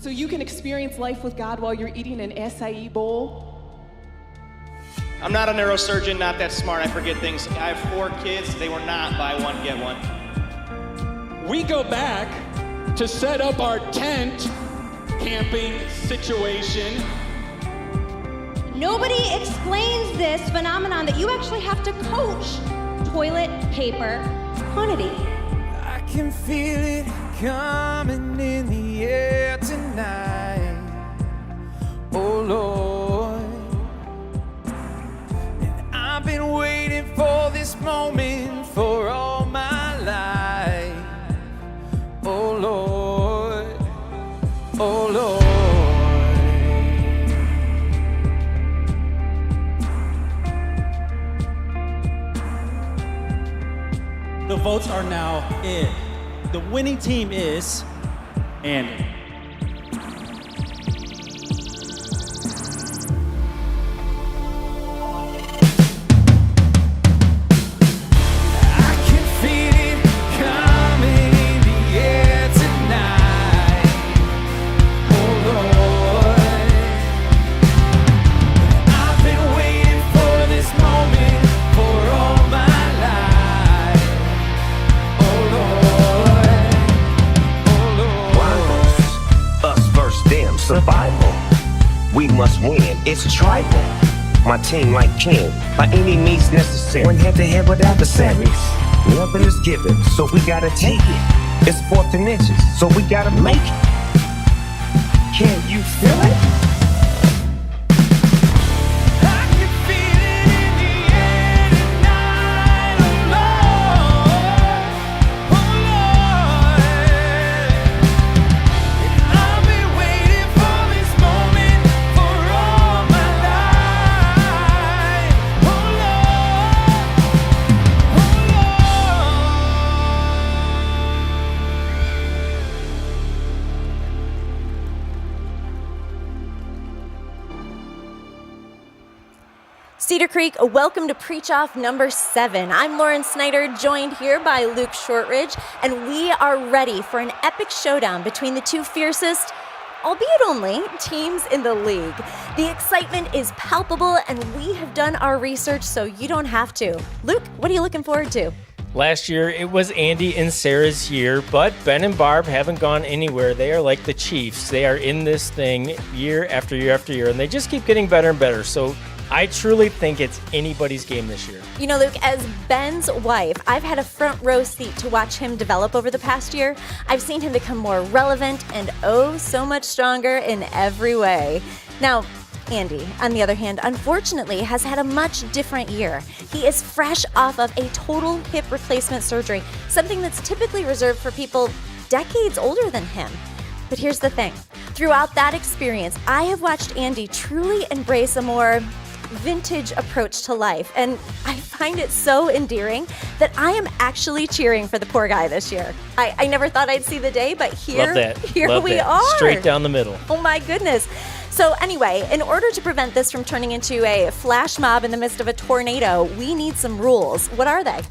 so you can experience life with God while you're eating an acai bowl? I'm not a neurosurgeon, not that smart, I forget things. I have 4 kids, they were not buy one, get one. We go back to set up our tent camping situation. Nobody explains this phenomenon that you actually have to coach toilet paper quantity. I can feel it coming in the air tonight. Oh Lord. And I've been waiting for this moment for all my life. Oh Lord. Oh Lord. The votes are now in. The winning team is Andy. Survival. We must win. It's tribal. My team like king, by any means necessary. One head to head with adversaries. Never is given, so we gotta take it. It's 4th and inches, so we gotta make it. Can you feel it? Cedar Creek, welcome to Preach Off number 7. I'm Lauren Snyder, joined here by Luke Shortridge, and we are ready for an epic showdown between the 2 fiercest, albeit only, teams in the league. The excitement is palpable, and we have done our research so you don't have to. Luke, what are you looking forward to? Last year, it was Andy and Sarah's year, but Ben and Barb haven't gone anywhere. They are like the Chiefs. They are in this thing year after year after year, and they just keep getting better and better. So I truly think it's anybody's game this year. You know, Luke, as Ben's wife, I've had a front row seat to watch him develop over the past year. I've seen him become more relevant and oh so much stronger in every way. Now, Andy, on the other hand, unfortunately has had a much different year. He is fresh off of a total hip replacement surgery, something that's typically reserved for people decades older than him. But here's the thing. Throughout that experience, I have watched Andy truly embrace a more vintage approach to life, and I find it so endearing that I am actually cheering for the poor guy this year. I never thought I'd see the day, but here we are. Straight down the middle. Oh my goodness. So anyway, in order to prevent this from turning into a flash mob in the midst of a tornado, we need some rules. What are they?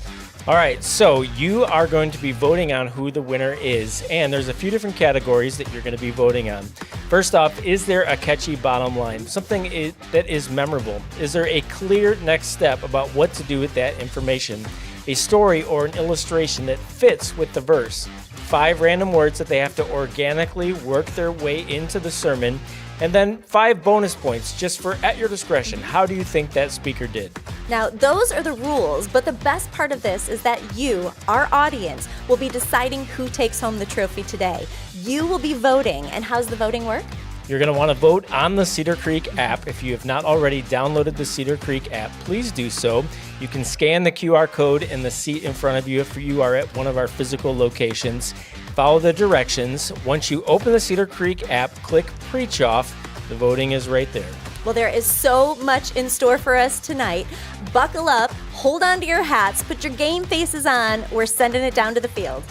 All right, so you are going to be voting on who the winner is, and there's a few different categories that you're going to be voting on. First off, is there a catchy bottom line, something that is memorable? Is there a clear next step about what to do with that information? A story or an illustration that fits with the verse? 5 random words that they have to organically work their way into the sermon, and then 5 bonus points just for at your discretion. How do you think that speaker did? Now, those are the rules, but the best part of this is that you, our audience, will be deciding who takes home the trophy today. You will be voting, and how's the voting work? You're going to want to vote on the Cedar Creek app. If you have not already downloaded the Cedar Creek app, please do so. You can scan the QR code in the seat in front of you if you are at one of our physical locations. Follow the directions. Once you open the Cedar Creek app, click Preach Off. The voting is right there. Well, there is so much in store for us tonight. Buckle up, hold on to your hats, put your game faces on. We're sending it down to the field.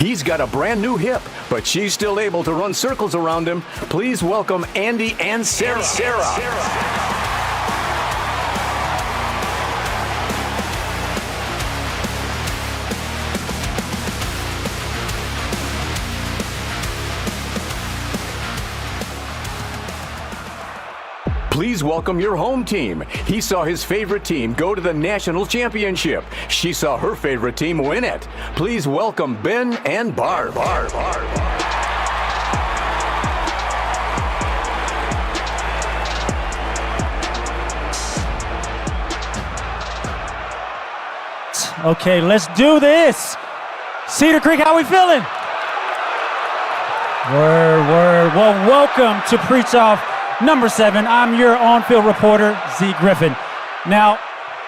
He's got a brand new hip, but she's still able to run circles around him. Please welcome Andy and Sarah. Please welcome your home team. He saw his favorite team go to the national championship. She saw her favorite team win it. Please welcome Ben and Barb. Okay, let's do this. Cedar Creek, how we feeling? Word. Well, welcome to Preach Off number 7. I'm your on-field reporter, Z Griffin. Now,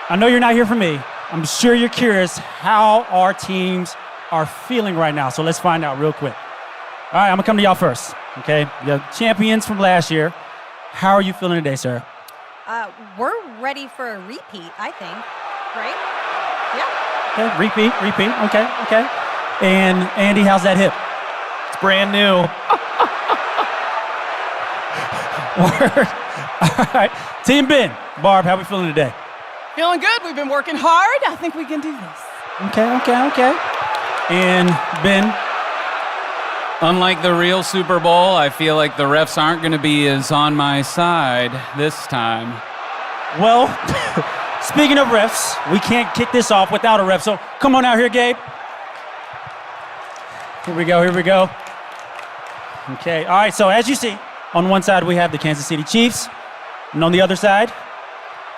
I know you're not here for me. I'm sure you're curious how our teams are feeling right now. So let's find out real quick. All right, I'm gonna come to y'all first, okay? The champions from last year. How are you feeling today, sir? We're ready for a repeat, I think. Right? Yeah. Okay, repeat. Okay. And Andy, how's that hip? It's brand new. Word. All right. Team Ben. Barb, how we feeling today? Feeling good. We've been working hard. I think we can do this. Okay. And Ben? Unlike the real Super Bowl, I feel like the refs aren't going to be as on my side this time. Well, speaking of refs, we can't kick this off without a ref, so come on out here, Gabe. Here we go. Okay, all right, so as you see, on one side we have the Kansas City Chiefs, and on the other side,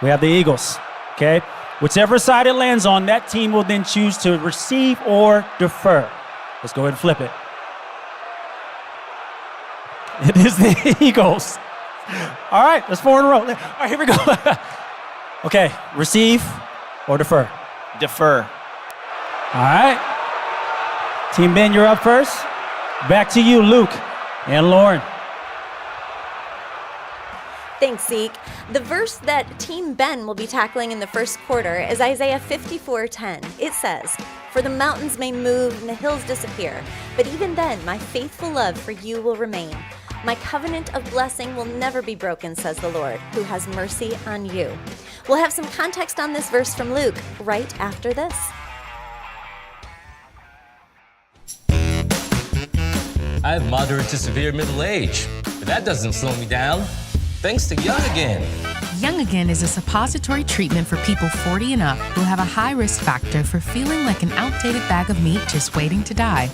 we have the Eagles, okay? Whichever side it lands on, that team will then choose to receive or defer. Let's go ahead and flip it. It is the Eagles. All right, that's 4 in a row. All right, here we go. Okay, receive or defer? Defer. All right. Team Ben, you're up first. Back to you, Luke and Lauren. Thanks, Zeke. The verse that Team Ben will be tackling in the first quarter is Isaiah 54:10. It says, "For the mountains may move and the hills disappear, but even then my faithful love for you will remain. My covenant of blessing will never be broken, says the Lord, who has mercy on you." We'll have some context on this verse from Luke right after this. I have moderate to severe middle age, but that doesn't slow me down. Thanks to Young Again. Young Again is a suppository treatment for people 40 and up who have a high risk factor for feeling like an outdated bag of meat just waiting to die.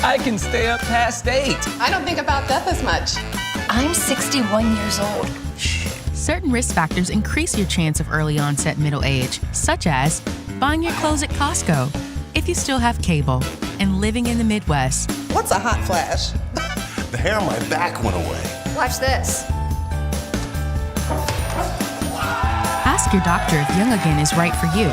I can stay up past 8. I don't think about death as much. I'm 61 years old. Certain risk factors increase your chance of early onset middle age, such as buying your clothes at Costco, if you still have cable, and living in the Midwest. What's a hot flash? The hair on my back went away. Watch this. Ask your doctor if Young Again is right for you.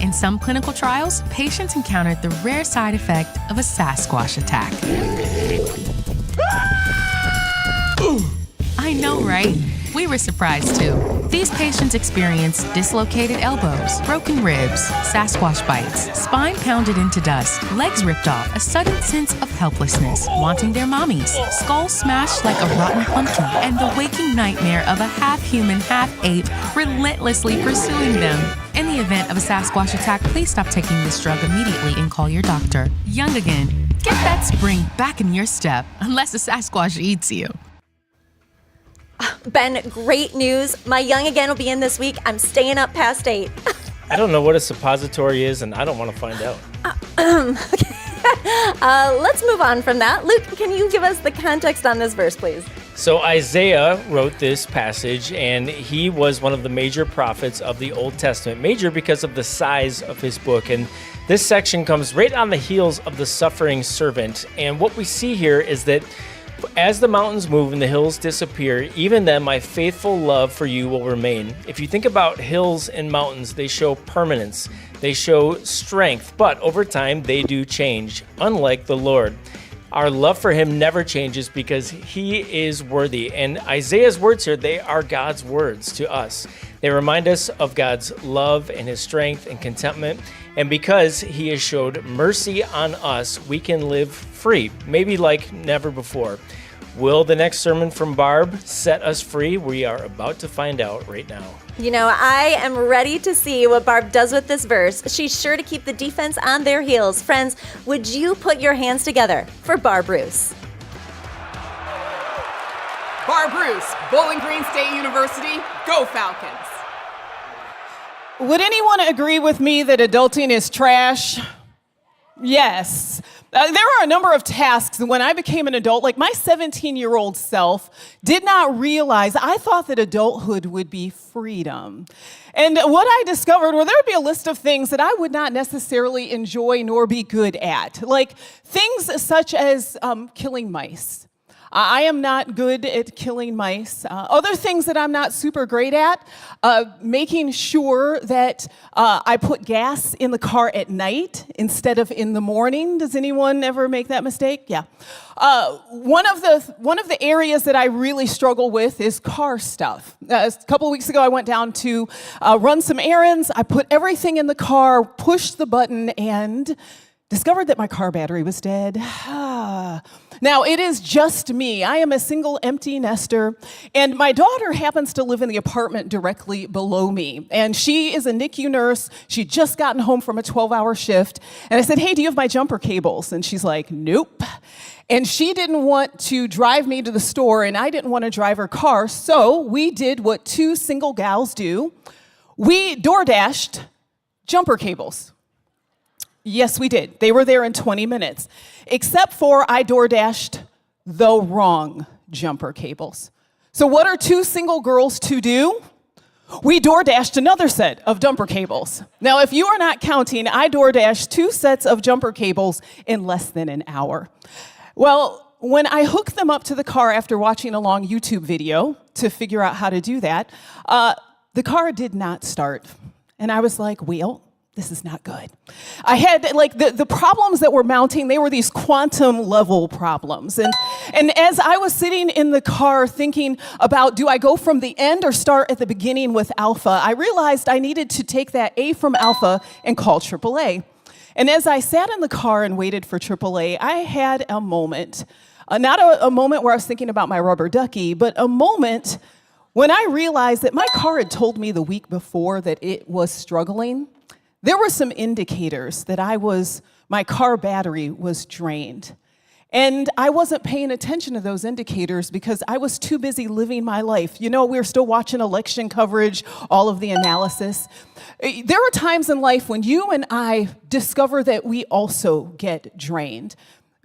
In some clinical trials, patients encountered the rare side effect of a Sasquatch attack. I know, right? We were surprised too. These patients experienced dislocated elbows, broken ribs, Sasquatch bites, spine pounded into dust, legs ripped off, a sudden sense of helplessness, wanting their mommies, skull smashed like a rotten pumpkin, and the waking nightmare of a half-human, half-ape relentlessly pursuing them. In the event of a Sasquatch attack, please stop taking this drug immediately and call your doctor. Young Again. Get that spring back in your step, unless a Sasquatch eats you. Ben, great news. My Young Again will be in this week. I'm staying up past 8. I don't know what a suppository is, and I don't want to find out. Let's move on from that. Luke, can you give us the context on this verse, please? So Isaiah wrote this passage, and he was one of the major prophets of the Old Testament. Major because of the size of his book. And this section comes right on the heels of the suffering servant. And what we see here is that as the mountains move and the hills disappear, even then my faithful love for you will remain. If you think about hills and mountains, they show permanence, they show strength, but over time they do change, unlike the Lord. Our love for him never changes because he is worthy. And Isaiah's words here, they are God's words to us. They remind us of God's love and his strength and contentment. And because he has showed mercy on us, we can live free, maybe like never before. Will the next sermon from Barb set us free? We are about to find out right now. You know, I am ready to see what Barb does with this verse. She's sure to keep the defense on their heels. Friends, would you put your hands together for Barb Bruce? Barb Bruce, Bowling Green State University, go Falcons. Would anyone agree with me that adulting is trash? Yes. There are a number of tasks when I became an adult, like my 17-year-old self did not realize, I thought that adulthood would be freedom. And what I discovered, well, there would be a list of things that I would not necessarily enjoy nor be good at, like things such as killing mice. I am not good at killing mice. Other things that I'm not super great at, making sure that I put gas in the car at night instead of in the morning. Does anyone ever make that mistake? Yeah. One of the areas that I really struggle with is car stuff. A couple of weeks ago, I went down to run some errands. I put everything in the car, pushed the button, and discovered that my car battery was dead. Now, it is just me. I am a single empty nester, and my daughter happens to live in the apartment directly below me, and she is a NICU nurse. She'd just gotten home from a 12-hour shift, and I said, hey, do you have my jumper cables? And she's like, nope. And she didn't want to drive me to the store, and I didn't want to drive her car, so we did what two single gals do. We DoorDashed jumper cables. Yes, we did. They were there in 20 minutes, except for I DoorDashed the wrong jumper cables. So what are two single girls to do? We DoorDashed another set of jumper cables. Now, if you are not counting, I DoorDashed 2 sets of jumper cables in less than an hour. Well, when I hooked them up to the car after watching a long YouTube video to figure out how to do that, the car did not start. And I was like, well, this is not good. I had, like, the problems that were mounting, they were these quantum level problems. And as I was sitting in the car thinking about, do I go from the end or start at the beginning with alpha, I realized I needed to take that A from alpha and call AAA. And as I sat in the car and waited for AAA, I had a moment, not a moment where I was thinking about my rubber ducky, but a moment when I realized that my car had told me the week before that it was struggling. There were some indicators that my car battery was drained. And I wasn't paying attention to those indicators because I was too busy living my life. You know, we were still watching election coverage, all of the analysis. There are times in life when you and I discover that we also get drained.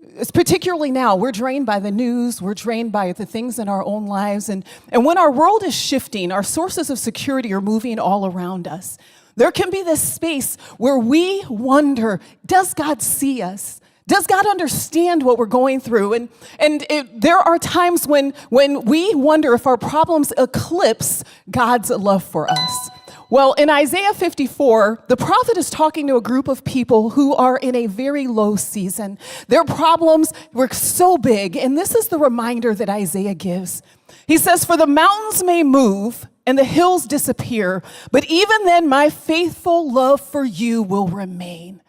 It's particularly now, we're drained by the news, we're drained by the things in our own lives. And when our world is shifting, our sources of security are moving all around us. There can be this space where we wonder, does God see us? Does God understand what we're going through? And there are times when we wonder if our problems eclipse God's love for us. Well, in Isaiah 54, the prophet is talking to a group of people who are in a very low season. Their problems were so big, and this is the reminder that Isaiah gives. He says, for the mountains may move and the hills disappear, but even then my faithful love for you will remain.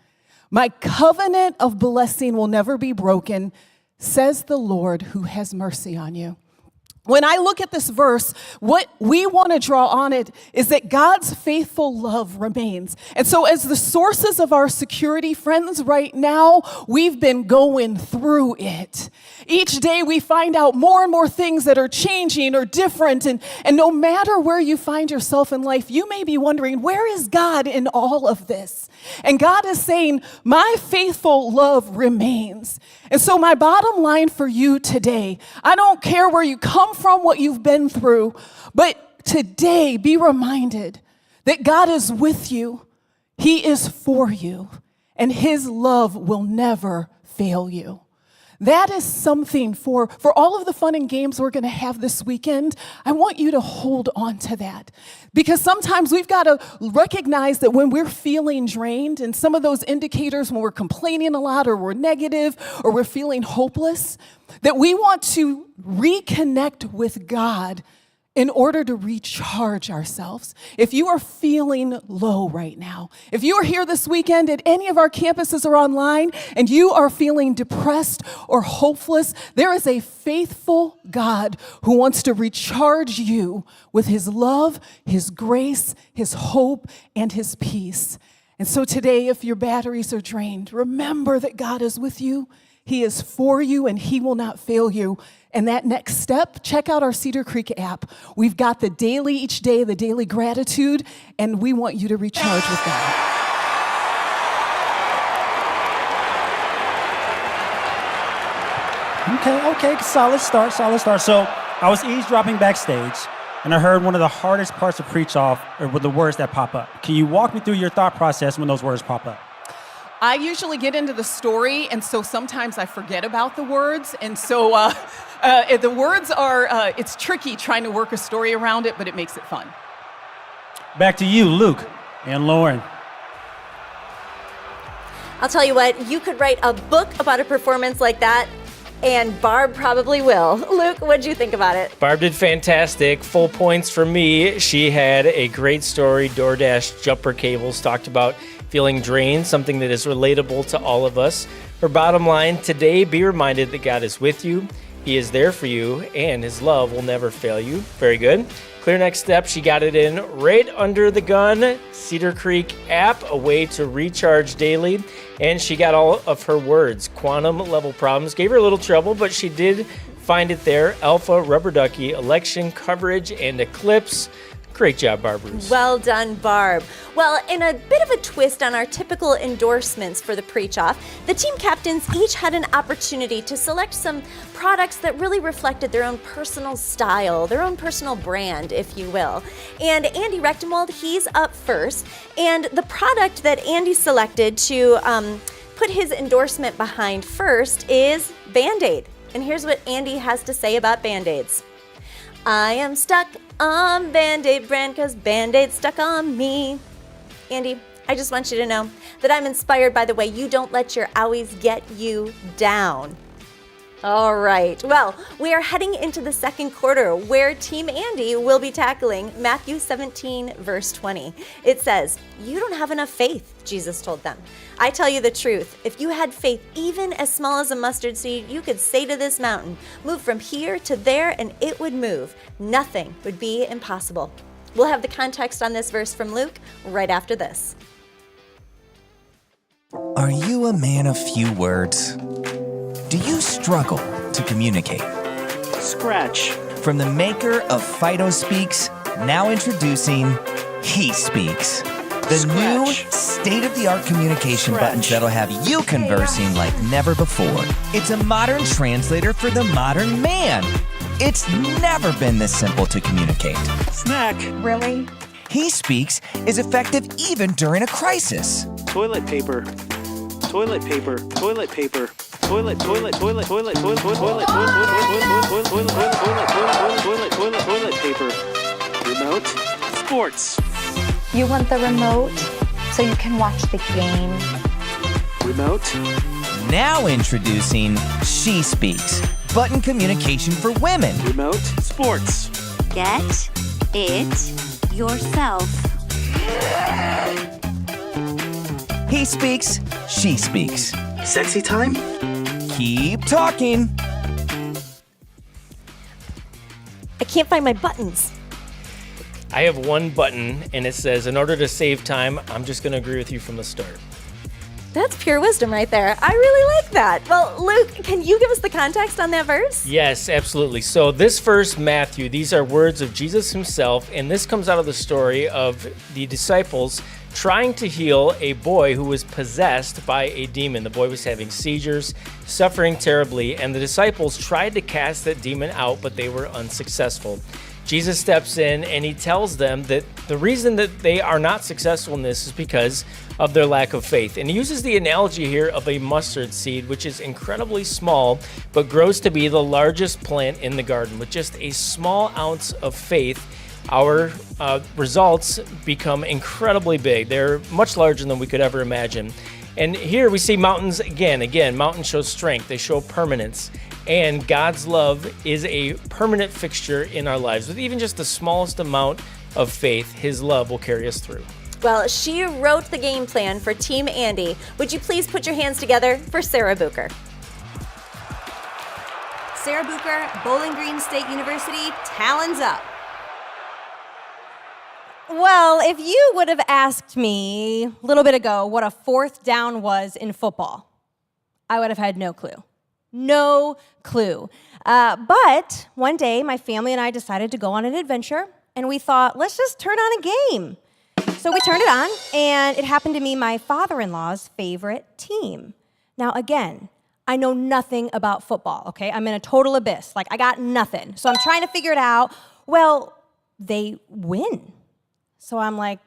My covenant of blessing will never be broken, says the Lord who has mercy on you. When I look at this verse, what we want to draw on it is that God's faithful love remains. And so as the sources of our security, friends, right now, we've been going through it. Each day we find out more and more things that are changing or different. And no matter where you find yourself in life, you may be wondering, where is God in all of this? And God is saying, my faithful love remains. And so my bottom line for you today, I don't care where you come from, what you've been through, but today be reminded that God is with you, He is for you, and His love will never fail you. That is something for all of the fun and games we're going to have this weekend. I want you to hold on to that. Because sometimes we've got to recognize that when we're feeling drained, and some of those indicators when we're complaining a lot or we're negative or we're feeling hopeless, that we want to reconnect with God in order to recharge ourselves. If you are feeling low right now, if you are here this weekend at any of our campuses or online and you are feeling depressed or hopeless, there is a faithful God who wants to recharge you with his love, his grace, his hope, and his peace. And so today, if your batteries are drained, remember that God is with you. He is for you and he will not fail you. And that next step, check out our Cedar Creek app. We've got the daily each day, the daily gratitude, and we want you to recharge with God. Okay, solid start. So I was eavesdropping backstage, and I heard one of the hardest parts to preach off were the words that pop up. Can you walk me through your thought process when those words pop up? I usually get into the story, and so sometimes I forget about the words. And so the words are, it's tricky trying to work a story around it, but it makes it fun. Back to you, Luke and Lauren. I'll tell you what, you could write a book about a performance like that, and Barb probably will. Luke, what'd you think about it? Barb did fantastic. Full points for me. She had a great story. DoorDash jumper cables talked about feeling drained, something that is relatable to all of us. Her bottom line, today be reminded that God is with you, he is there for you, and his love will never fail you. Very good. Clear next step, she got it in right under the gun. Cedar Creek app, a way to recharge daily. And she got all of her words. Quantum level problems gave her a little trouble, but she did find it there. Alpha, rubber ducky, election coverage, and eclipse. Great job, Barb Bruce. Well done, Barb. Well, in a bit of a twist on our typical endorsements for the Preach Off, the team captains each had an opportunity to select some products that really reflected their own personal style, their own personal brand, if you will. And Andy Rechtenwald, he's up first. And the product that Andy selected to put his endorsement behind first is Band-Aid. And here's what Andy has to say about Band-Aids. I am stuck on Band-Aid brand because Band-Aid stuck on me. Andy, I just want you to know that I'm inspired by the way you don't let your owies get you down. All right, well, we are heading into the second quarter where Team Andy will be tackling Matthew 17, verse 20. It says, "You don't have enough faith," Jesus told them. "I tell you the truth, if you had faith even as small as a mustard seed, you could say to this mountain, move from here to there, and it would move. Nothing would be impossible." We'll have the context on this verse from Luke right after this. Are you a man of few words? Do you struggle to communicate? Scratch. From the maker of Fido Speaks, now introducing He Speaks. The new state-of-the-art communication buttons that'll have you conversing like never before. It's a modern translator for the modern man. It's never been this simple to communicate. Snack. Really? He Speaks is effective even during a crisis. Toilet paper. Toilet paper. Toilet paper. Toilet, toilet, toilet, toilet, toilet, toilet, toilet, toilet, toilet, toilet, toilet paper. Remote. Sports. You want the remote so you can watch the game. Remote. Now introducing She Speaks, button communication for women. Remote. Sports. Get it yourself. He Speaks, She Speaks. Sexy time? Keep talking. I can't find my buttons. I have one button, and it says, in order to save time, I'm just going to agree with you from the start. That's pure wisdom right there. I really like that. Well, Luke, can you give us the context on that verse? Yes, absolutely. So this verse, Matthew, these are words of Jesus himself, and this comes out of the story of the disciples trying to heal a boy who was possessed by a demon. The boy was having seizures, suffering terribly, and the disciples tried to cast that demon out, but they were unsuccessful. Jesus steps in and he tells them that the reason that they are not successful in this is because of their lack of faith. And he uses the analogy here of a mustard seed, which is incredibly small, but grows to be the largest plant in the garden. With just a small ounce of faith, our results become incredibly big. They're much larger than we could ever imagine. And here we see mountains again. Mountains show strength. They show permanence. And God's love is a permanent fixture in our lives. With even just the smallest amount of faith, His love will carry us through. Well, she wrote the game plan for Team Andy. Would you please put your hands together for Sarah Bucher? Sarah Bucher, Bowling Green State University, talons up. Well, if you would have asked me a little bit ago what a fourth down was in football, I would have had no clue. No clue. But one day, my family and I decided to go on an adventure, and we thought, let's just turn on a game. So we turned it on, and it happened to be my father-in-law's favorite team. Now, again, I know nothing about football, okay? I'm in a total abyss. Like, I got nothing. So I'm trying to figure it out. Well, they win. So I'm like,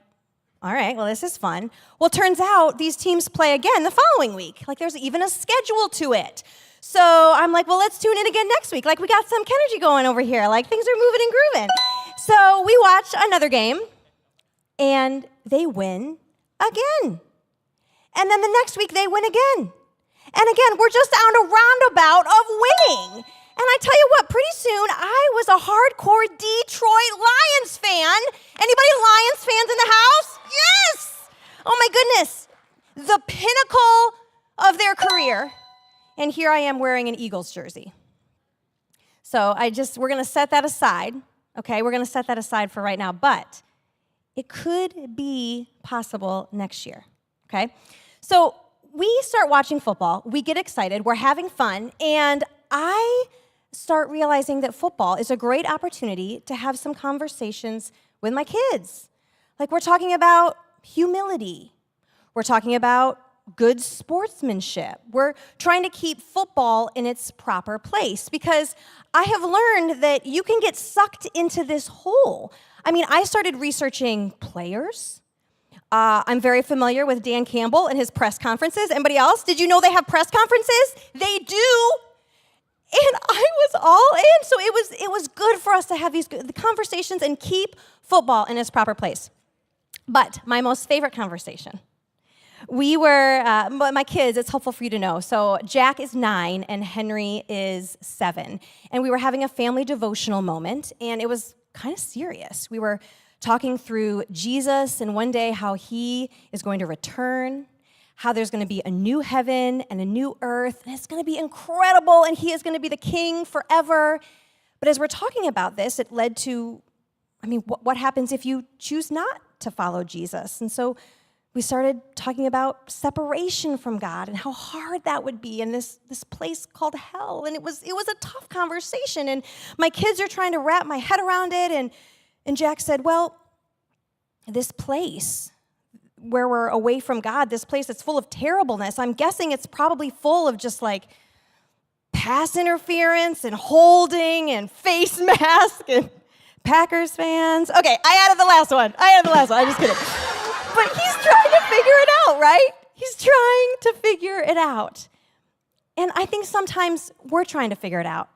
all right, well, this is fun. Well, turns out these teams play again the following week. Like, there's even a schedule to it. So I'm like, well, let's tune in again next week. Like, we got some Kenergy going over here. Like, things are moving and grooving. So we watch another game, and they win again. And then the next week, they win again. And again, we're just on a roundabout of winning. And I tell you what, pretty soon, I was a hardcore Detroit Lions fan. Anybody Lions fans in the house? Yes! Oh my goodness. The pinnacle of their career. And here I am wearing an Eagles jersey. So we're gonna set that aside, okay? We're gonna set that aside for right now, but it could be possible next year, okay? So we start watching football, we get excited, we're having fun, and I start realizing that football is a great opportunity to have some conversations with my kids. Like, we're talking about humility. We're talking about good sportsmanship. We're trying to keep football in its proper place because I have learned that you can get sucked into this hole. I mean, I started researching players. I'm very familiar with Dan Campbell and his press conferences. Anybody else? Did you know they have press conferences? They do. And I was all in. So it was good for us to have these conversations and keep football in its proper place. But my most favorite conversation, my kids, it's helpful for you to know. So Jack is 9 and Henry is 7. And we were having a family devotional moment, and it was kind of serious. We were talking through Jesus and one day how he is going to return, how there's going to be a new heaven and a new earth, and it's going to be incredible, and he is going to be the king forever. But as we're talking about this, it led to, what happens if you choose not to follow Jesus? And so we started talking about separation from God and how hard that would be in this place called hell. And it was a tough conversation, and my kids are trying to wrap my head around it, and Jack said, well, this place where we're away from God, this place that's full of terribleness, I'm guessing it's probably full of just like pass interference and holding and face mask and Packers fans. Okay, I added the last one. I'm just kidding. But he's trying to figure it out, right? He's trying to figure it out. And I think sometimes we're trying to figure it out.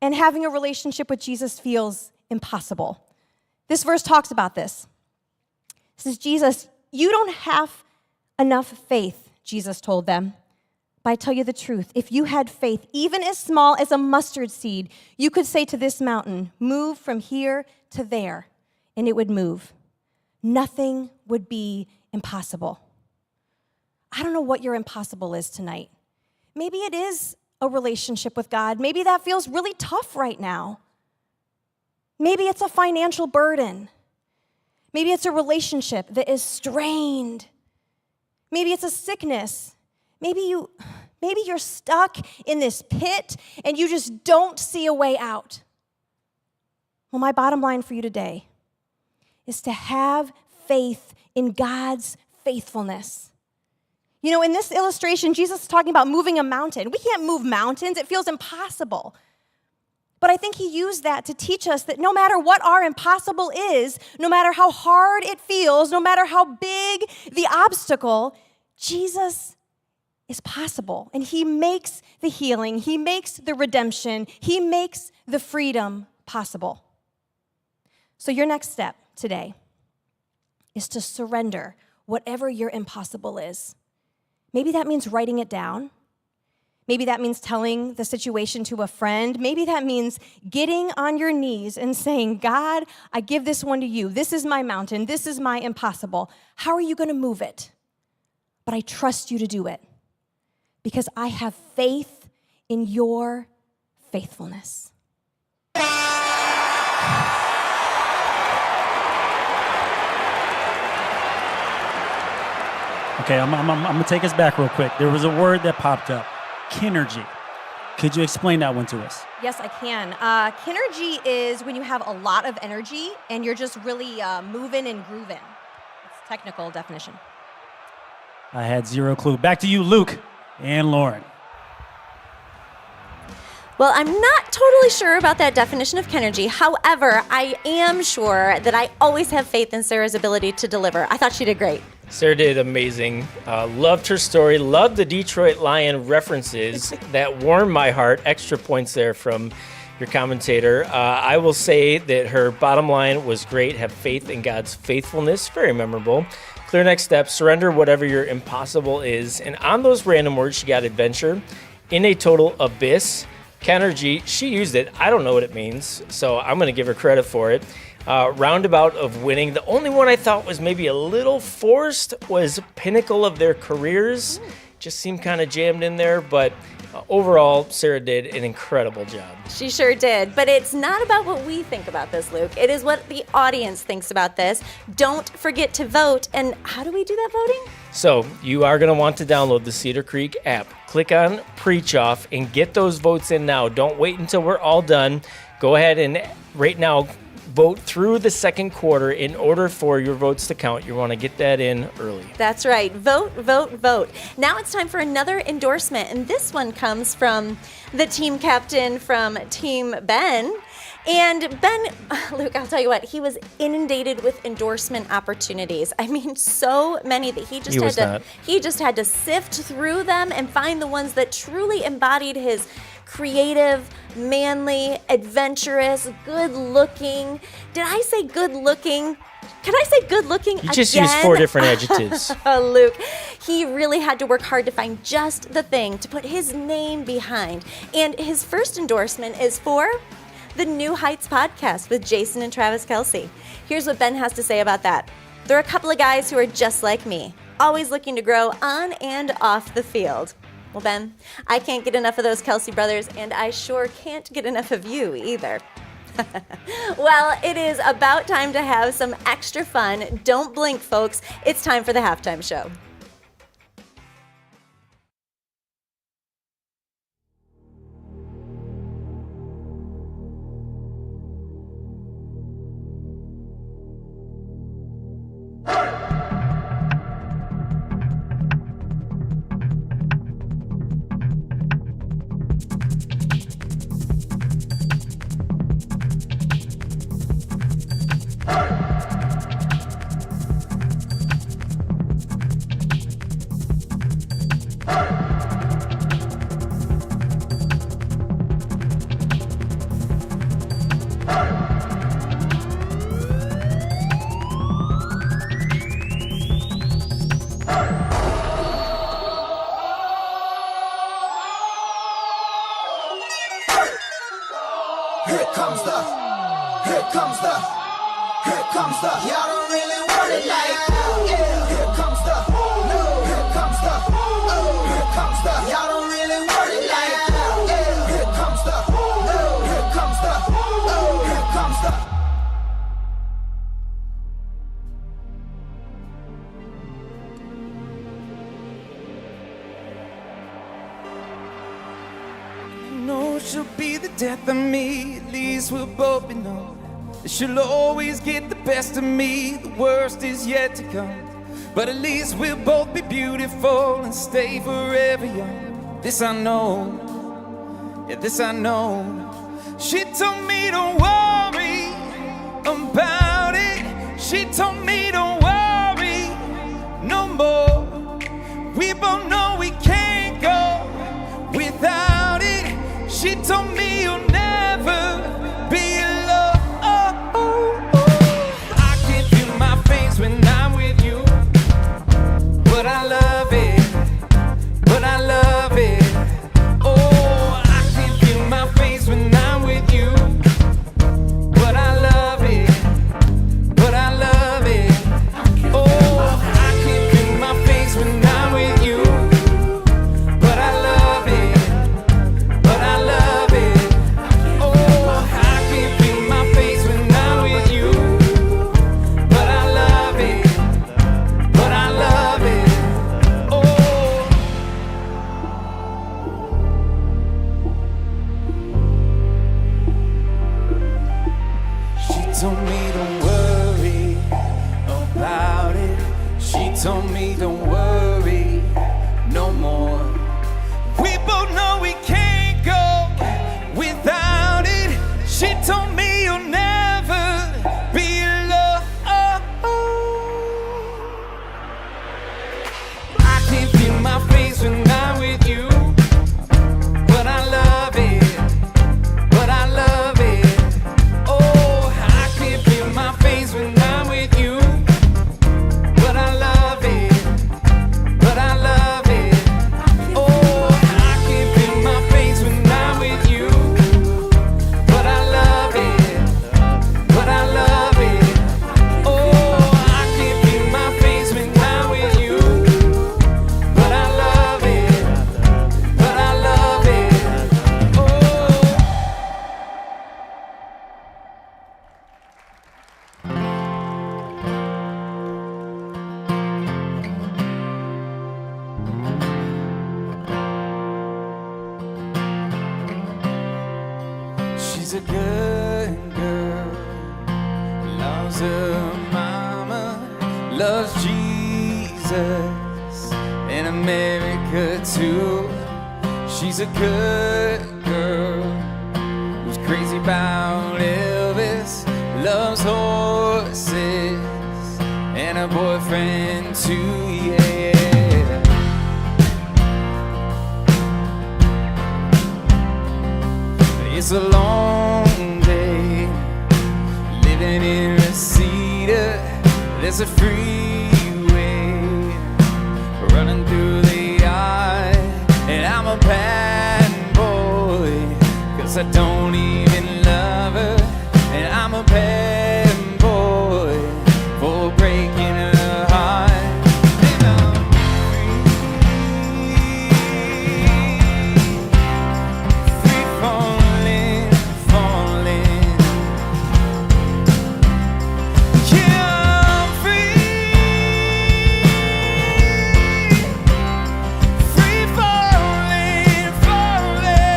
And having a relationship with Jesus feels impossible. This verse talks about this. It says, Jesus, you don't have enough faith, Jesus told them. But I tell you the truth, if you had faith, even as small as a mustard seed, you could say to this mountain, move from here to there, and it would move. Nothing would be impossible. I don't know what your impossible is tonight. Maybe it is a relationship with God. Maybe that feels really tough right now. Maybe it's a financial burden. Maybe it's a relationship that is strained. Maybe it's a sickness. Maybe you're stuck in this pit and you just don't see a way out. Well, my bottom line for you today is to have faith in God's faithfulness. You know, in this illustration, Jesus is talking about moving a mountain. We can't move mountains. It feels impossible. But I think he used that to teach us that no matter what our impossible is, no matter how hard it feels, no matter how big the obstacle, Jesus is possible. And he makes the healing, he makes the redemption, he makes the freedom possible. So your next step today is to surrender whatever your impossible is. Maybe that means writing it down. Maybe that means telling the situation to a friend. Maybe that means getting on your knees and saying, God, I give this one to you. This is my mountain. This is my impossible. How are you going to move it? But I trust you to do it because I have faith in your faithfulness. Okay, I'm going to take us back real quick. There was a word that popped up, Kinergy. Could you explain that one to us? Yes, I can. Kinergy is when you have a lot of energy and you're just really moving and grooving. It's a technical definition. I had zero clue. Back to you, Luke and Lauren. Well, I'm not totally sure about that definition of Kinergy. However, I am sure that I always have faith in Sarah's ability to deliver. I thought she did great. Sarah did amazing. Loved her story. Loved the Detroit Lion references that warmed my heart. Extra points there from your commentator. I will say that her bottom line was great. Have faith in God's faithfulness. Very memorable. Clear next step. Surrender whatever your impossible is. And on those random words, she got adventure. In a total abyss. Kinergy, she used it. I don't know what it means, so I'm going to give her credit for it. Roundabout of winning. The only one I thought was maybe a little forced was pinnacle of their careers. Just seemed kind of jammed in there, but overall, Sarah did an incredible job. She sure did. But it's not about what we think about this, Luke. It is what the audience thinks about this. Don't forget to vote. And how do we do that voting? So you are going to want to download the Cedar Creek app. Click on Preach Off and get those votes in now. Don't wait until we're all done. Go ahead and right now vote through the second quarter in order for your votes to count. You want to get that in early. That's right. Vote, vote, vote. Now it's time for another endorsement, and this one comes from the team captain from Team Ben. And Ben, Luke, I'll tell you what, he was inundated with endorsement opportunities. I mean, so many that he just had to sift through them and find the ones that truly embodied his creative, manly, adventurous, good-looking. Did I say good-looking? Can I say good-looking again? You just used 4 different adjectives. Luke, he really had to work hard to find just the thing to put his name behind. And his first endorsement is for the New Heights podcast with Jason and Travis Kelsey. Here's what Ben has to say about that. They're a couple of guys who are just like me, always looking to grow on and off the field. Well, Ben, I can't get enough of those Kelsey brothers, and I sure can't get enough of you either. Well, it is about time to have some extra fun. Don't blink, folks. It's time for the halftime show. Y'all don't really want it like that. Yeah. Here comes the, here comes the, here comes the. Y'all don't really want it like that. Yeah. Here comes the, here comes the, here comes the. No, she'll be the death of me. At least we'll both be known. She'll always get the best of me. The worst is yet to come. But at least we'll both be beautiful and stay forever young. This I know. Yeah, this I know. She told me don't worry about it. She told me don't worry no more. We both know we can't go without it. She told me you'll never be alone. I can feel my face when I'm with you. But I love it. But I love it. told me don't worry about it. She told me don't worry no more. We both know we can't go without it. She told me you'll never be alone. I can't feel my face when I'm with you, but I love it, but I love it. Oh, I can't feel my face when I'm with you, but I love it, but I love it. Oh, I can't feel my face when I'm with you, but I love it, but I love it. Oh, I can't feel my face when I'm with you, but I love it, but I love it. Oh. She's a good girl, loves her mama, loves Jesus and America too. She's a good girl who's crazy about Elvis, loves horses and a boyfriend too, yeah. It's a long day living in Reseda. There's a freeway running through the yard, and I'm a bad boy, 'cause I don't even love her. And I'm a bad boy for breaking her heart. And I'm free falling, falling. Yeah, I'm free falling, falling.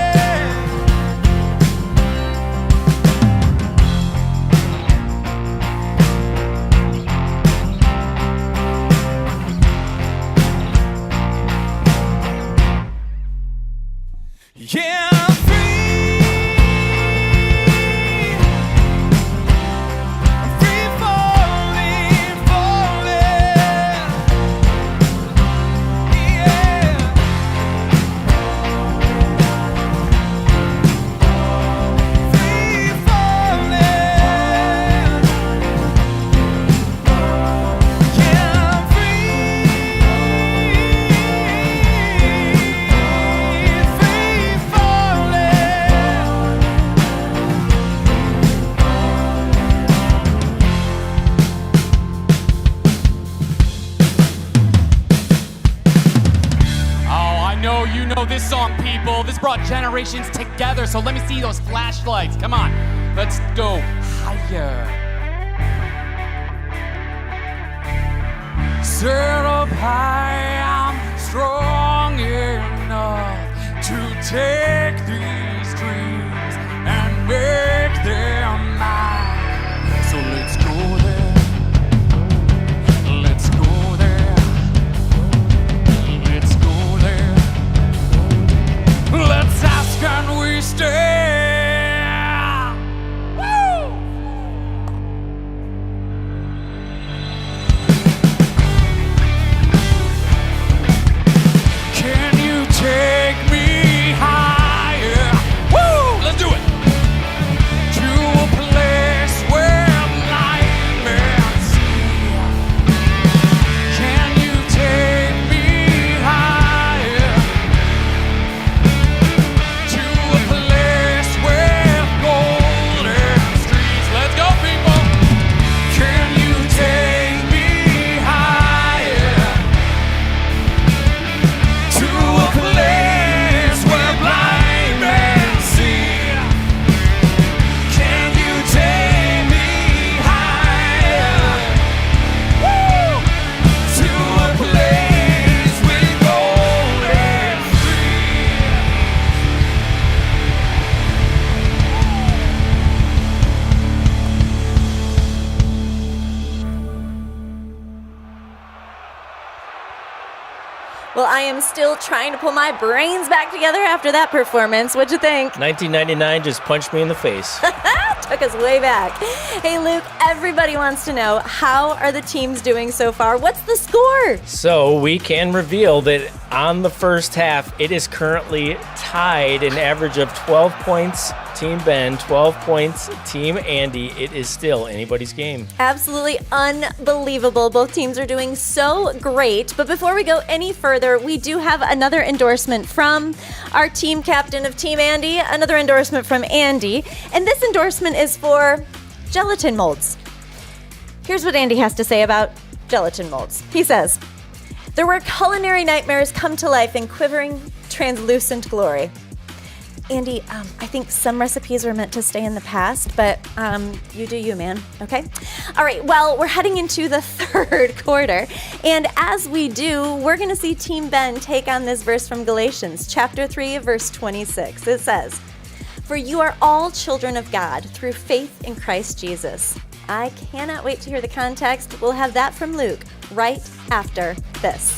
Yeah, I'm free. I'm free falling, falling. Yeah. Free falling. Yeah, I'm free. Free falling. Oh, I know you know this song, people. This brought generations together, so let me see those flashlights. Come on, let's go higher. Set up high, I'm strong enough to take these dreams and make them mine. So let's go there. Let's go there. Let's go there. Let's ask and we stay. Woo! Can you take me high? Well, I am still trying to pull my brains back together after that performance. What'd you think? 1999 just punched me in the face. Took us way back. Hey, Luke, everybody wants to know, how are the teams doing so far? What's the score? So we can reveal that on the first half, it is currently tied, an average of 12 points, Team Ben, 12 points, Team Andy. It is still anybody's game. Absolutely unbelievable. Both teams are doing so great. But before we go any further, we do have another endorsement from our team captain of Team Andy, another endorsement from Andy. And this endorsement is for gelatin molds. Here's what Andy has to say about gelatin molds. He says, "There were culinary nightmares come to life in quivering, translucent glory." Andy, I think some recipes were meant to stay in the past, but you do you, man, okay? All right, well, we're heading into the third quarter, and as we do, we're going to see Team Ben take on this verse from Galatians, chapter 3, verse 26. It says, "For you are all children of God through faith in Christ Jesus." I cannot wait to hear the context. We'll have that from Luke right after this.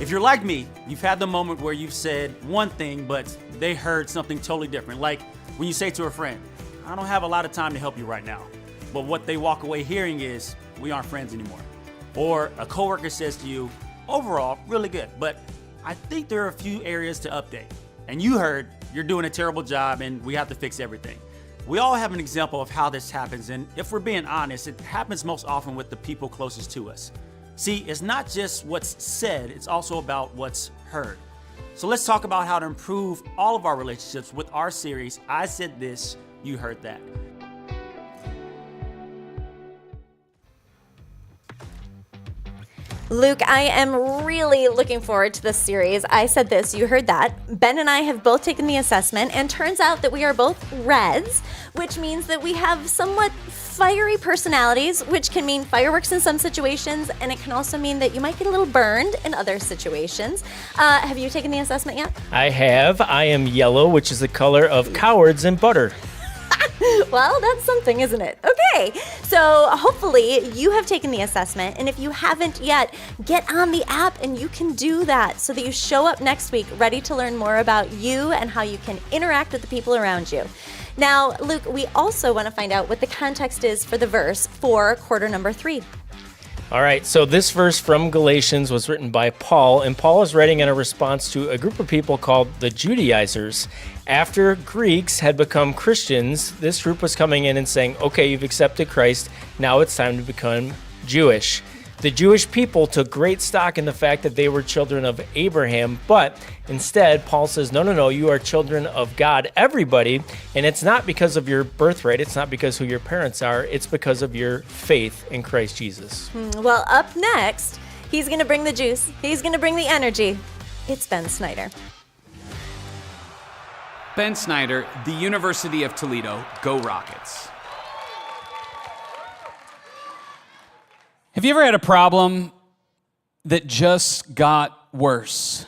If you're like me, you've had the moment where you've said one thing, but they heard something totally different. Like when you say to a friend, "I don't have a lot of time to help you right now." But what they walk away hearing is, "We aren't friends anymore." Or a coworker says to you, "Overall, really good, but I think there are a few areas to update." And you heard, "You're doing a terrible job and we have to fix everything." We all have an example of how this happens, and if we're being honest, it happens most often with the people closest to us. See, it's not just what's said, it's also about what's heard. So let's talk about how to improve all of our relationships with our series, I Said This, You Heard That. Luke, I am really looking forward to this series. I Said This, You Heard That. Ben and I have both taken the assessment, and turns out that we are both Reds, which means that we have somewhat fiery personalities, which can mean fireworks in some situations, and it can also mean that you might get a little burned in other situations. Have you taken the assessment yet? I have. I am yellow, which is the color of cowards and butter. Well, that's something, isn't it? Okay, so hopefully you have taken the assessment, and if you haven't yet, get on the app and you can do that so that you show up next week ready to learn more about you and how you can interact with the people around you. Now, Luke, we also want to find out what the context is for the verse for quarter number 3. All right, so this verse from Galatians was written by Paul, and Paul is writing in a response to a group of people called the Judaizers. After Greeks had become Christians, this group was coming in and saying, "Okay, you've accepted Christ, now it's time to become Jewish." The Jewish people took great stock in the fact that they were children of Abraham, but instead, Paul says, no, you are children of God, everybody, and it's not because of your birthright, it's not because who your parents are, it's because of your faith in Christ Jesus. Well, up next, he's going to bring the juice, he's going to bring the energy. It's Ben Snyder. Ben Snyder, the University of Toledo, go Rockets. Have you ever had a problem that just got worse?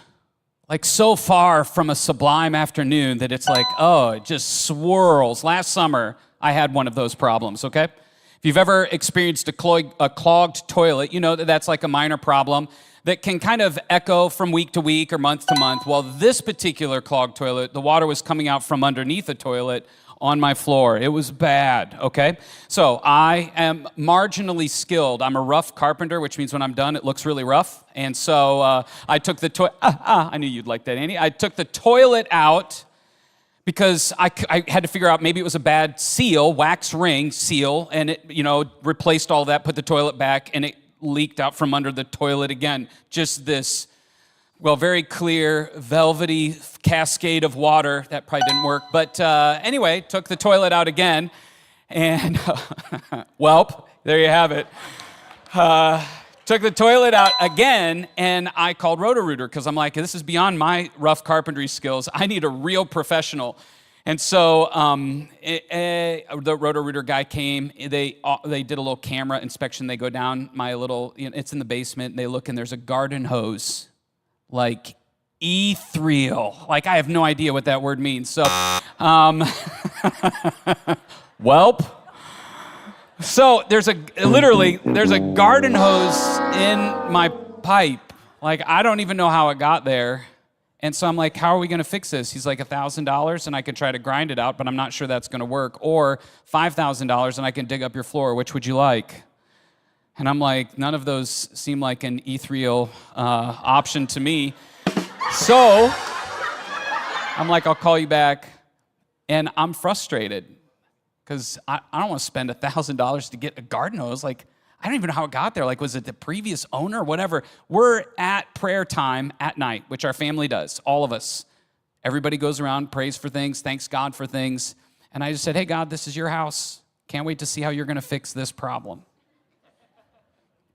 Like so far from a sublime afternoon that it's like, oh, it just swirls. Last summer, I had one of those problems, okay? If you've ever experienced a clogged toilet, you know that that's like a minor problem that can kind of echo from week to week or month to month. Well, this particular clogged toilet, the water was coming out from underneath the toilet on my floor. It was bad, okay? So I am marginally skilled. I'm a rough carpenter, which means when I'm done, it looks really rough. And so I took the toilet, I knew you'd like that, Andy. I took the toilet out because I had to figure out maybe it was a bad seal, wax ring seal, and it, replaced all that, put the toilet back, and it leaked out from under the toilet again. Just this, very clear, velvety cascade of water. That probably didn't work. But anyway, took the toilet out again. And, welp, there you have it. Took the toilet out again, and I called Roto-Rooter because I'm like, this is beyond my rough carpentry skills. I need a real professional. And so the Roto-Rooter guy came. They did a little camera inspection. They go down my little, it's in the basement. And they look, and there's a garden hose. Like ethereal. Like I have no idea what that word means. So, welp. So there's a garden hose in my pipe. Like, I don't even know how it got there. And so I'm like, how are we gonna fix this? He's like, $1,000 and I can try to grind it out, but I'm not sure that's gonna work. Or $5,000 and I can dig up your floor. Which would you like? And I'm like, none of those seem like an ethereal option to me. So I'm like, I'll call you back. And I'm frustrated because I don't want to spend $1,000 to get a garden hose. Like, I don't even know how it got there. Like, was it the previous owner or whatever? We're at prayer time at night, which our family does, all of us. Everybody goes around, prays for things, thanks God for things. And I just said, hey, God, this is your house. Can't wait to see how you're going to fix this problem.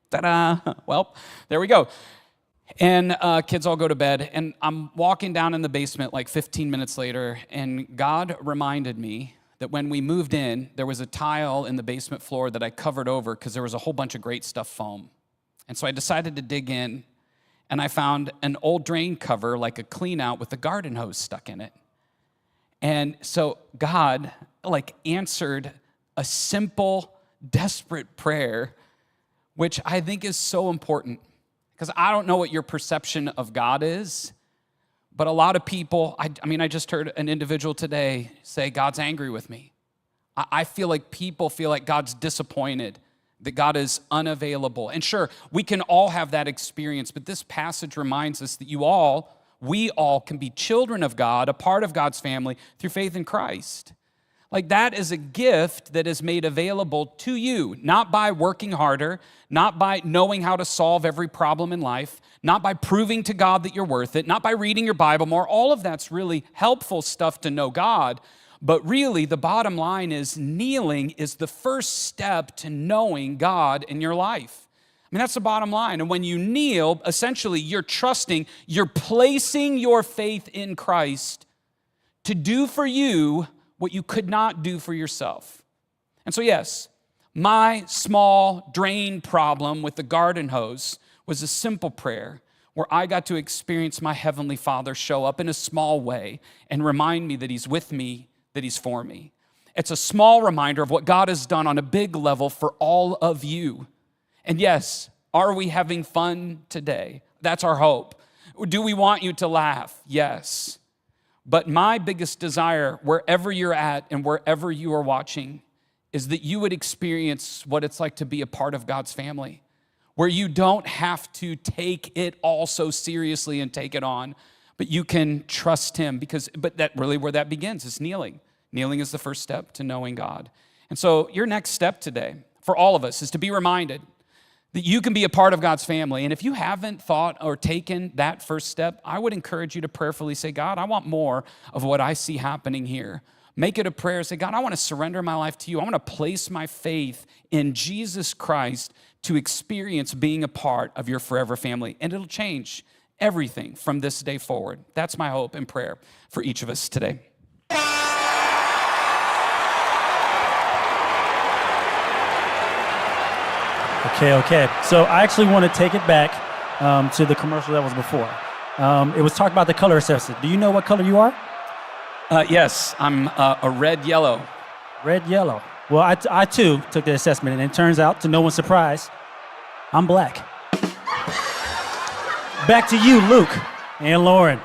Ta-da. Well, there we go. And kids all go to bed. And I'm walking down in the basement like 15 minutes later, and God reminded me that when we moved in, there was a tile in the basement floor that I covered over because there was a whole bunch of great stuff foam. And so I decided to dig in, and I found an old drain cover, like a clean out with a garden hose stuck in it. And so God answered a simple, desperate prayer, which I think is so important. Because I don't know what your perception of God is, but a lot of people, I just heard an individual today say, God's angry with me. I feel like people feel like God's disappointed, that God is unavailable. And sure, we can all have that experience, but this passage reminds us that we all can be children of God, a part of God's family through faith in Christ. Like, that is a gift that is made available to you, not by working harder, not by knowing how to solve every problem in life, not by proving to God that you're worth it, not by reading your Bible more. All of that's really helpful stuff to know God. But really, the bottom line is kneeling is the first step to knowing God in your life. I mean, that's the bottom line. And when you kneel, essentially, you're trusting, you're placing your faith in Christ to do for you what you could not do for yourself. And so, yes, my small drain problem with the garden hose was a simple prayer where I got to experience my Heavenly Father show up in a small way and remind me that He's with me, that He's for me. It's a small reminder of what God has done on a big level for all of you. And yes, are we having fun today? That's our hope. Do we want you to laugh? Yes. But my biggest desire, wherever you're at and wherever you are watching, is that you would experience what it's like to be a part of God's family, where you don't have to take it all so seriously and take it on, but you can trust Him but that really where that begins is kneeling. Kneeling is the first step to knowing God. And so your next step today, for all of us, is to be reminded that you can be a part of God's family. And if you haven't thought or taken that first step, I would encourage you to prayerfully say, God, I want more of what I see happening here. Make it a prayer. Say, God, I want to surrender my life to you. I want to place my faith in Jesus Christ to experience being a part of your forever family. And it'll change everything from this day forward. That's my hope and prayer for each of us today. Okay. So I actually want to take it back to the commercial that was before. It was talking about the color assessment. Do you know what color you are? Yes, I'm a red-yellow. Red-yellow. Well, I too took the assessment, and it turns out, to no one's surprise, I'm black. Back to you, Luke and Lauren.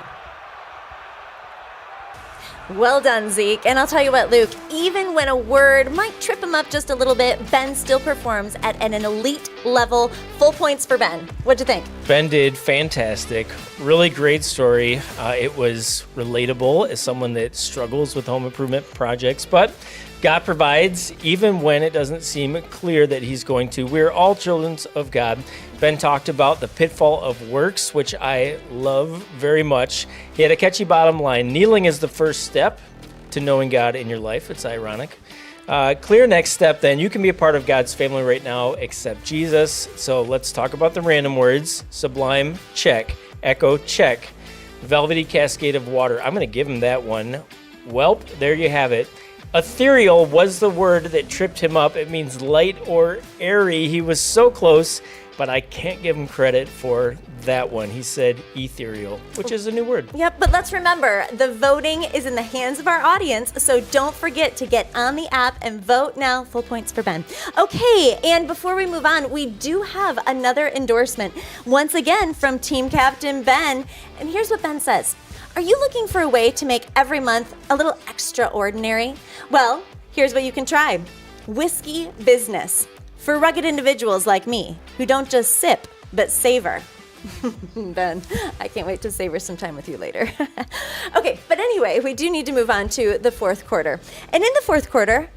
Well done, Zeke. And I'll tell you what, Luke, even when a word might trip him up just a little bit, Ben still performs at an elite level. Full points for Ben. What'd you think? Ben did fantastic. Really great story. It was relatable as someone that struggles with home improvement projects, but God provides even when it doesn't seem clear that He's going to. We're all children of God. Ben talked about the pitfall of works, which I love very much. He had a catchy bottom line. Kneeling is the first step to knowing God in your life. It's ironic. Clear next step then. You can be a part of God's family right now, accept Jesus. So let's talk about the random words. Sublime, check. Echo, check. Velvety cascade of water. I'm going to give him that one. Welp, there you have it. Ethereal was the word that tripped him up. It means light or airy. He was so close. but I can't give him credit for that one. He said ethereal, which is a new word. Yep, but let's remember, the voting is in the hands of our audience, so don't forget to get on the app and vote now. Full points for Ben. Okay, and before we move on, we do have another endorsement, once again from Team Captain Ben, and here's what Ben says. Are you looking for a way to make every month a little extraordinary? Well, here's what you can try. Whiskey Business. For rugged individuals like me, who don't just sip, but savor. Ben, I can't wait to savor some time with you later. Okay, but anyway, we do need to move on to the fourth quarter. And in the fourth quarter,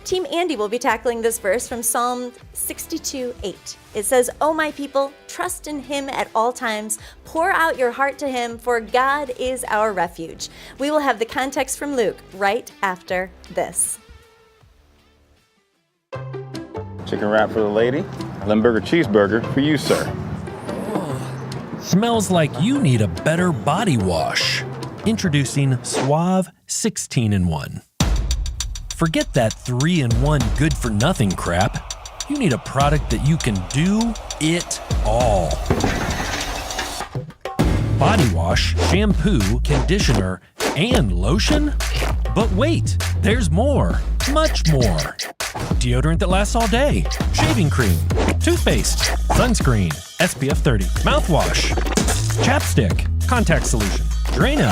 Team Andy will be tackling this verse from Psalm 62:8. It says, "O my people, trust in him at all times. Pour out your heart to him, for God is our refuge." We will have the context from Luke right after this. Chicken wrap for the lady. Limburger cheeseburger for you, sir. Smells like you need a better body wash. Introducing Suave 16-in-1. Forget that 3-in-1 good-for-nothing crap. You need a product that you can do it all. Body wash, shampoo, conditioner, and lotion? But wait, there's more. Much more. Deodorant that lasts all day, shaving cream, toothpaste, sunscreen, SPF 30, mouthwash, chapstick, contact solution, Drano,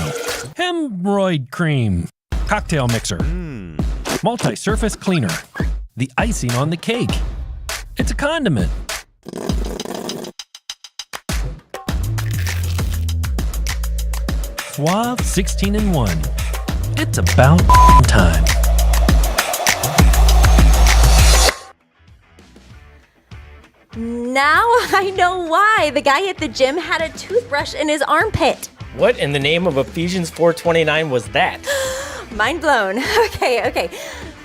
hemorrhoid cream, cocktail mixer, multi-surface cleaner, the icing on the cake. It's a condiment. Suave 16-in-1. It's about time. Now I know why the guy at the gym had a toothbrush in his armpit. What in the name of Ephesians 4:29 was that? Mind blown. Okay.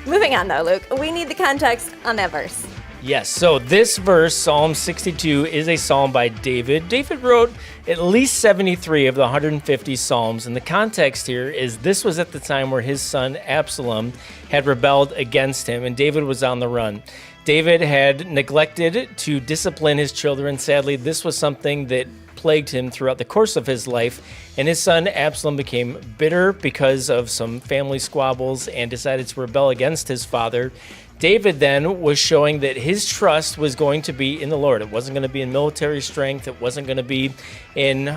Moving on though, Luke. We need the context on that verse. Yes, so this verse, Psalm 62, is a psalm by David. David wrote at least 73 of the 150 psalms, and the context here is this was at the time where his son Absalom had rebelled against him, and David was on the run. David had neglected to discipline his children. Sadly, this was something that plagued him throughout the course of his life, and his son Absalom became bitter because of some family squabbles and decided to rebel against his father. David then was showing that his trust was going to be in the Lord. It wasn't going to be in military strength. It wasn't going to be in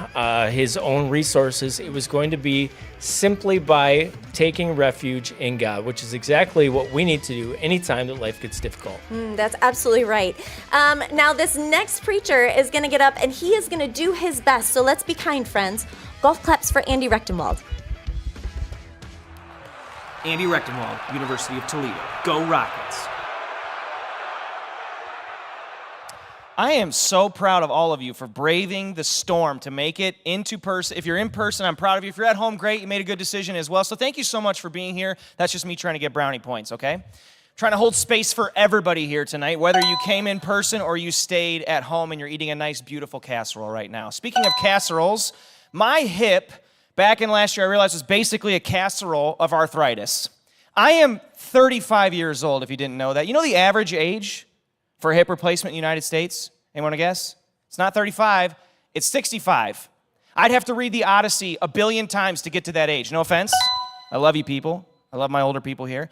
his own resources. It was going to be simply by taking refuge in God, which is exactly what we need to do anytime that life gets difficult. That's absolutely right. Now, this next preacher is going to get up and he is going to do his best. So let's be kind, friends. Golf claps for Andy Rechtenwald. Andy Rechtenwald, University of Toledo. Go Rockets. I am so proud of all of you for braving the storm to make it into person. If you're in person, I'm proud of you. If you're at home, great. You made a good decision as well. So thank you so much for being here. That's just me trying to get brownie points, okay? Trying to hold space for everybody here tonight, whether you came in person or you stayed at home and you're eating a nice, beautiful casserole right now. Speaking of casseroles, my hip, back in last year, I realized was basically a casserole of arthritis. I am 35 years old, if you didn't know that. You know the average age for hip replacement in the United States? Anyone want to guess? It's not 35, it's 65. I'd have to read the Odyssey a billion times to get to that age. No offense. I love you people. I love my older people here.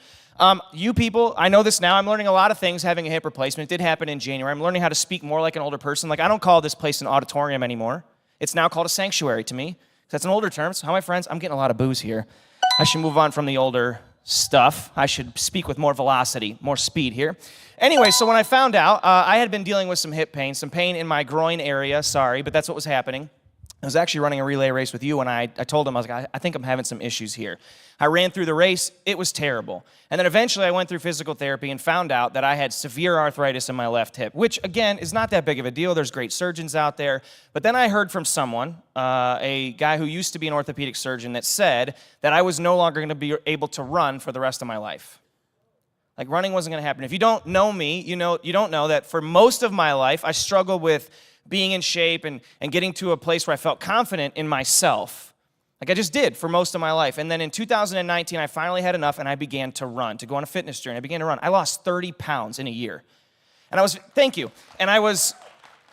You people, I know this now. I'm learning a lot of things having a hip replacement. It did happen in January. I'm learning how to speak more like an older person. Like, I don't call this place an auditorium anymore. It's now called a sanctuary to me. That's an older term. So, how my friends? I'm getting a lot of booze here. I should move on from the older stuff. I should speak with more velocity, more speed here. Anyway, so when I found out, I had been dealing with some hip pain, some pain in my groin area. Sorry, but that's what was happening. I was actually running a relay race with you, and I told him, I was like, I think I'm having some issues here. I ran through the race. It was terrible. And then eventually I went through physical therapy and found out that I had severe arthritis in my left hip, which, again, is not that big of a deal. There's great surgeons out there. But then I heard from someone, a guy who used to be an orthopedic surgeon, that said that I was no longer going to be able to run for the rest of my life. Like, running wasn't going to happen. If you don't know me, you don't know that for most of my life, I struggled with being in shape and getting to a place where I felt confident in myself. Like I just did for most of my life. And then in 2019, I finally had enough and I began to run, to go on a fitness journey. I began to run. I lost 30 pounds in a year. And thank you. And I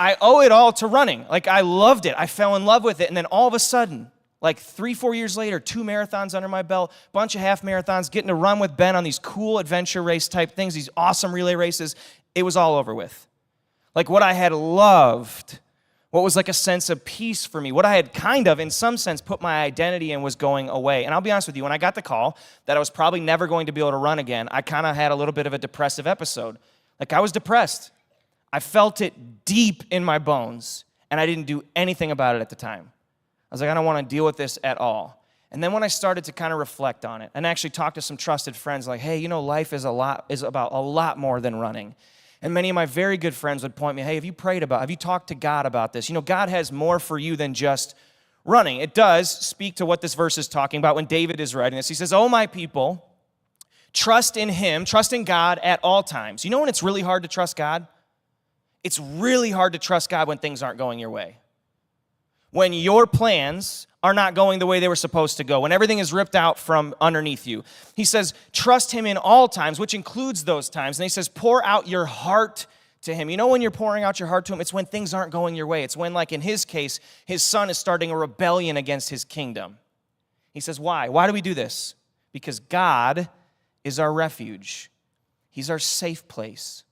I owe it all to running. Like, I loved it. I fell in love with it. And then all of a sudden, like 3-4 years later, 2 marathons under my belt, bunch of half marathons, getting to run with Ben on these cool adventure race type things, these awesome relay races, it was all over with. Like what I had loved, what was like a sense of peace for me, what I had kind of, in some sense, put my identity in was going away. And I'll be honest with you, when I got the call that I was probably never going to be able to run again, I kind of had a little bit of a depressive episode. Like I was depressed. I felt it deep in my bones, and I didn't do anything about it at the time. I was like, I don't want to deal with this at all. And then when I started to kind of reflect on it and actually talk to some trusted friends like, hey, you know, life is about a lot more than running. And many of my very good friends would point me, hey, have you talked to God about this? You know, God has more for you than just running. It does speak to what this verse is talking about when David is writing this. He says, oh, my people, trust in him, trust in God at all times. You know when it's really hard to trust God? It's really hard to trust God when things aren't going your way. When your plans are not going the way they were supposed to go, when everything is ripped out from underneath you. He says, trust him in all times, which includes those times. And he says, pour out your heart to him. You know when you're pouring out your heart to him? It's when things aren't going your way. It's when, like in his case, his son is starting a rebellion against his kingdom. He says, why? Why do we do this? Because God is our refuge. He's our safe place.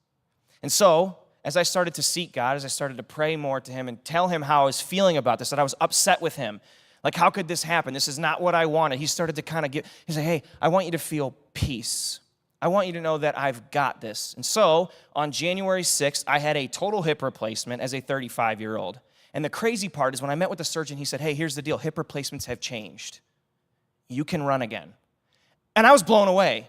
And so, as I started to seek God, as I started to pray more to him and tell him how I was feeling about this, that I was upset with him. Like, how could this happen? This is not what I wanted. He started to kind of he said, hey, I want you to feel peace. I want you to know that I've got this. And so, on January 6th, I had a total hip replacement as a 35-year-old. And the crazy part is when I met with the surgeon, he said, hey, here's the deal. Hip replacements have changed. You can run again. And I was blown away.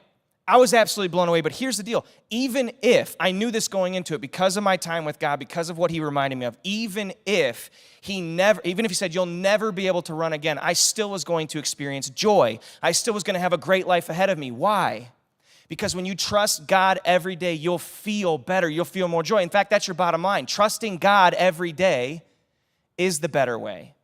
I was absolutely blown away, but here's the deal. Even if I knew this going into it because of my time with God, because of what he reminded me of, even if he said you'll never be able to run again, I still was going to experience joy. I still was going to have a great life ahead of me. Why? Because when you trust God every day, you'll feel better. You'll feel more joy. In fact, that's your bottom line. Trusting God every day is the better way.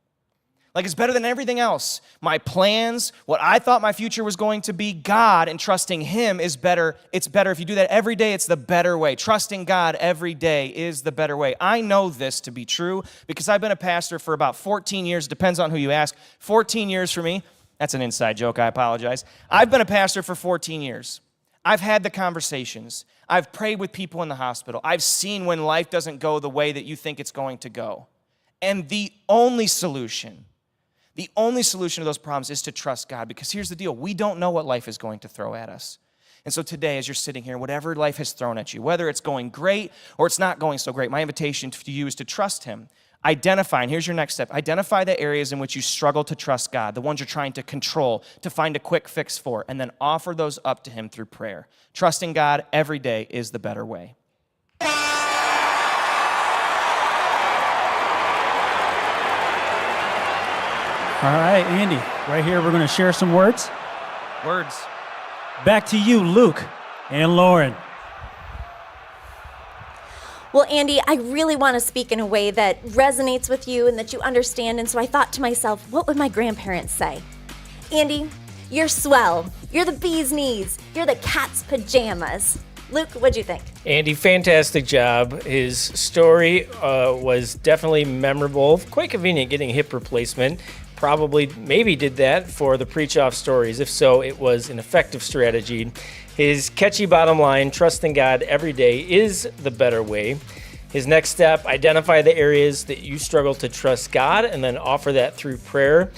Like, it's better than everything else. My plans, what I thought my future was going to be, God and trusting him is better. It's better if you do that every day. It's the better way. Trusting God every day is the better way. I know this to be true because I've been a pastor for about 14 years. Depends on who you ask. 14 years for me. That's an inside joke. I apologize. I've been a pastor for 14 years. I've had the conversations. I've prayed with people in the hospital. I've seen when life doesn't go the way that you think it's going to go. And the only solution to those problems is to trust God, because here's the deal. We don't know what life is going to throw at us. And so today, as you're sitting here, whatever life has thrown at you, whether it's going great or it's not going so great, my invitation to you is to trust him. Identify, and here's your next step, identify the areas in which you struggle to trust God, the ones you're trying to control, to find a quick fix for, and then offer those up to him through prayer. Trusting God every day is the better way. All right, Andy, right here, we're going to share some words. Words. Back to you, Luke and Lauren. Well, Andy, I really want to speak in a way that resonates with you and that you understand, and so I thought to myself, what would my grandparents say? Andy, you're swell. You're the bee's knees. You're the cat's pajamas. Luke, what'd you think? Andy, fantastic job. His story was definitely memorable. Quite convenient getting a hip replacement. Maybe did that for the preach-off stories. If so, it was an effective strategy. His catchy bottom line, trusting God every day, is the better way. His next step, identify the areas that you struggle to trust God and then offer that through prayer.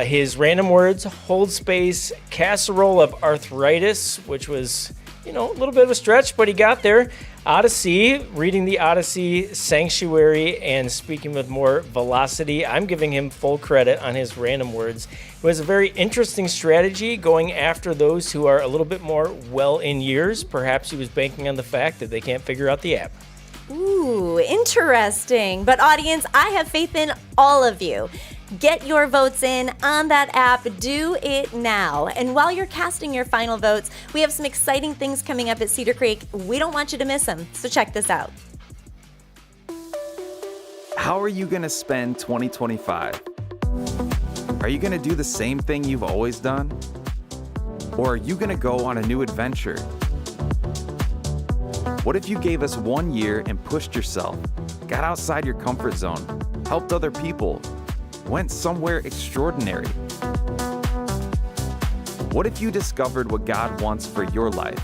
His random words, hold space, casserole of arthritis, which was, a little bit of a stretch, but he got there. Odyssey, reading the Odyssey, Sanctuary, and speaking with more velocity. I'm giving him full credit on his random words. It was a very interesting strategy going after those who are a little bit more well in years. Perhaps he was banking on the fact that they can't figure out the app. Ooh, interesting. But audience, I have faith in all of you. Get your votes in on that app. Do it now. And while you're casting your final votes, we have some exciting things coming up at Cedar Creek. We don't want you to miss them. So check this out. How are you going to spend 2025? Are you going to do the same thing you've always done? Or are you going to go on a new adventure? What if you gave us 1 year and pushed yourself got outside your comfort zone, helped other people, went somewhere extraordinary? What if you discovered what God wants for your life?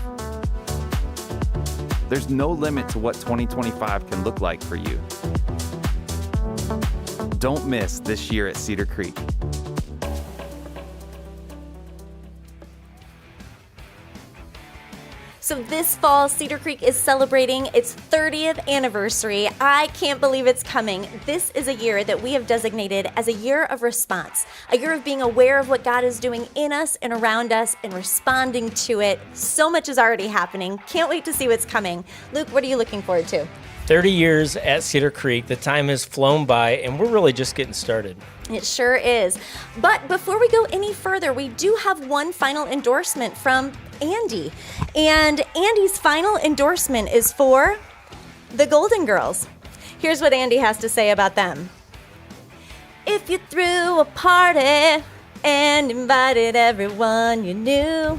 There's no limit to what 2025 can look like for you. Don't miss this year at Cedar Creek. So this fall, Cedar Creek is celebrating its 30th anniversary. I can't believe it's coming. This is a year that we have designated as a year of response, a year of being aware of what God is doing in us and around us and responding to it. So much is already happening. Can't wait to see what's coming. Luke, what are you looking forward to? 30 years at Cedar Creek. The time has flown by, and we're really just getting started. It sure is. But before we go any further, we do have one final endorsement from Andy. And Andy's final endorsement is for the Golden Girls. Here's what Andy has to say about them. If you threw a party and invited everyone you knew,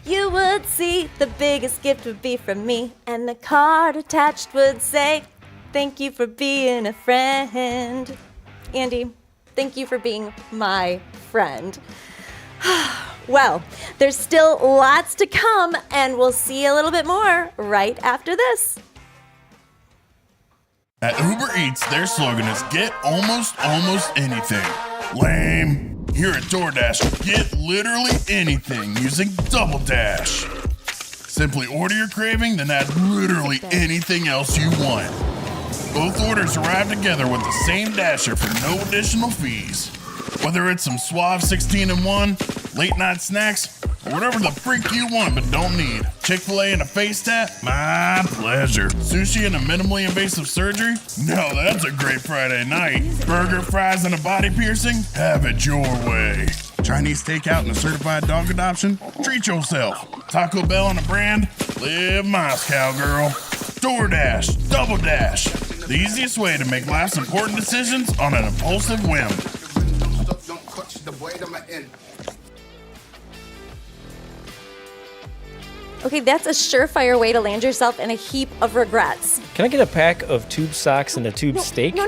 you would see the biggest gift would be from me, and the card attached would say, thank you for being a friend. Andy, thank you for being my friend. Well, there's still lots to come, and we'll see a little bit more right after this. At Uber Eats, their slogan is get almost anything. Lame. Here at DoorDash, get literally anything using Double Dash. Simply order your craving, then add literally anything else you want. Both orders arrive together with the same dasher for no additional fees. Whether it's some suave 16-in-1, late night snacks, or whatever the freak you want but don't need. Chick-fil-A and a face tat? My pleasure. Sushi and a minimally invasive surgery? Now that's a great Friday night. Burger, fries, and a body piercing? Have it your way. Chinese takeout and a certified dog adoption? Treat yourself. Taco Bell and a brand? Live Moscow, girl. DoorDash, Double Dash. The easiest way to make life's important decisions on an impulsive whim. Okay, that's a surefire way to land yourself in a heap of regrets. Can I get a pack of tube socks and a tube steak? No,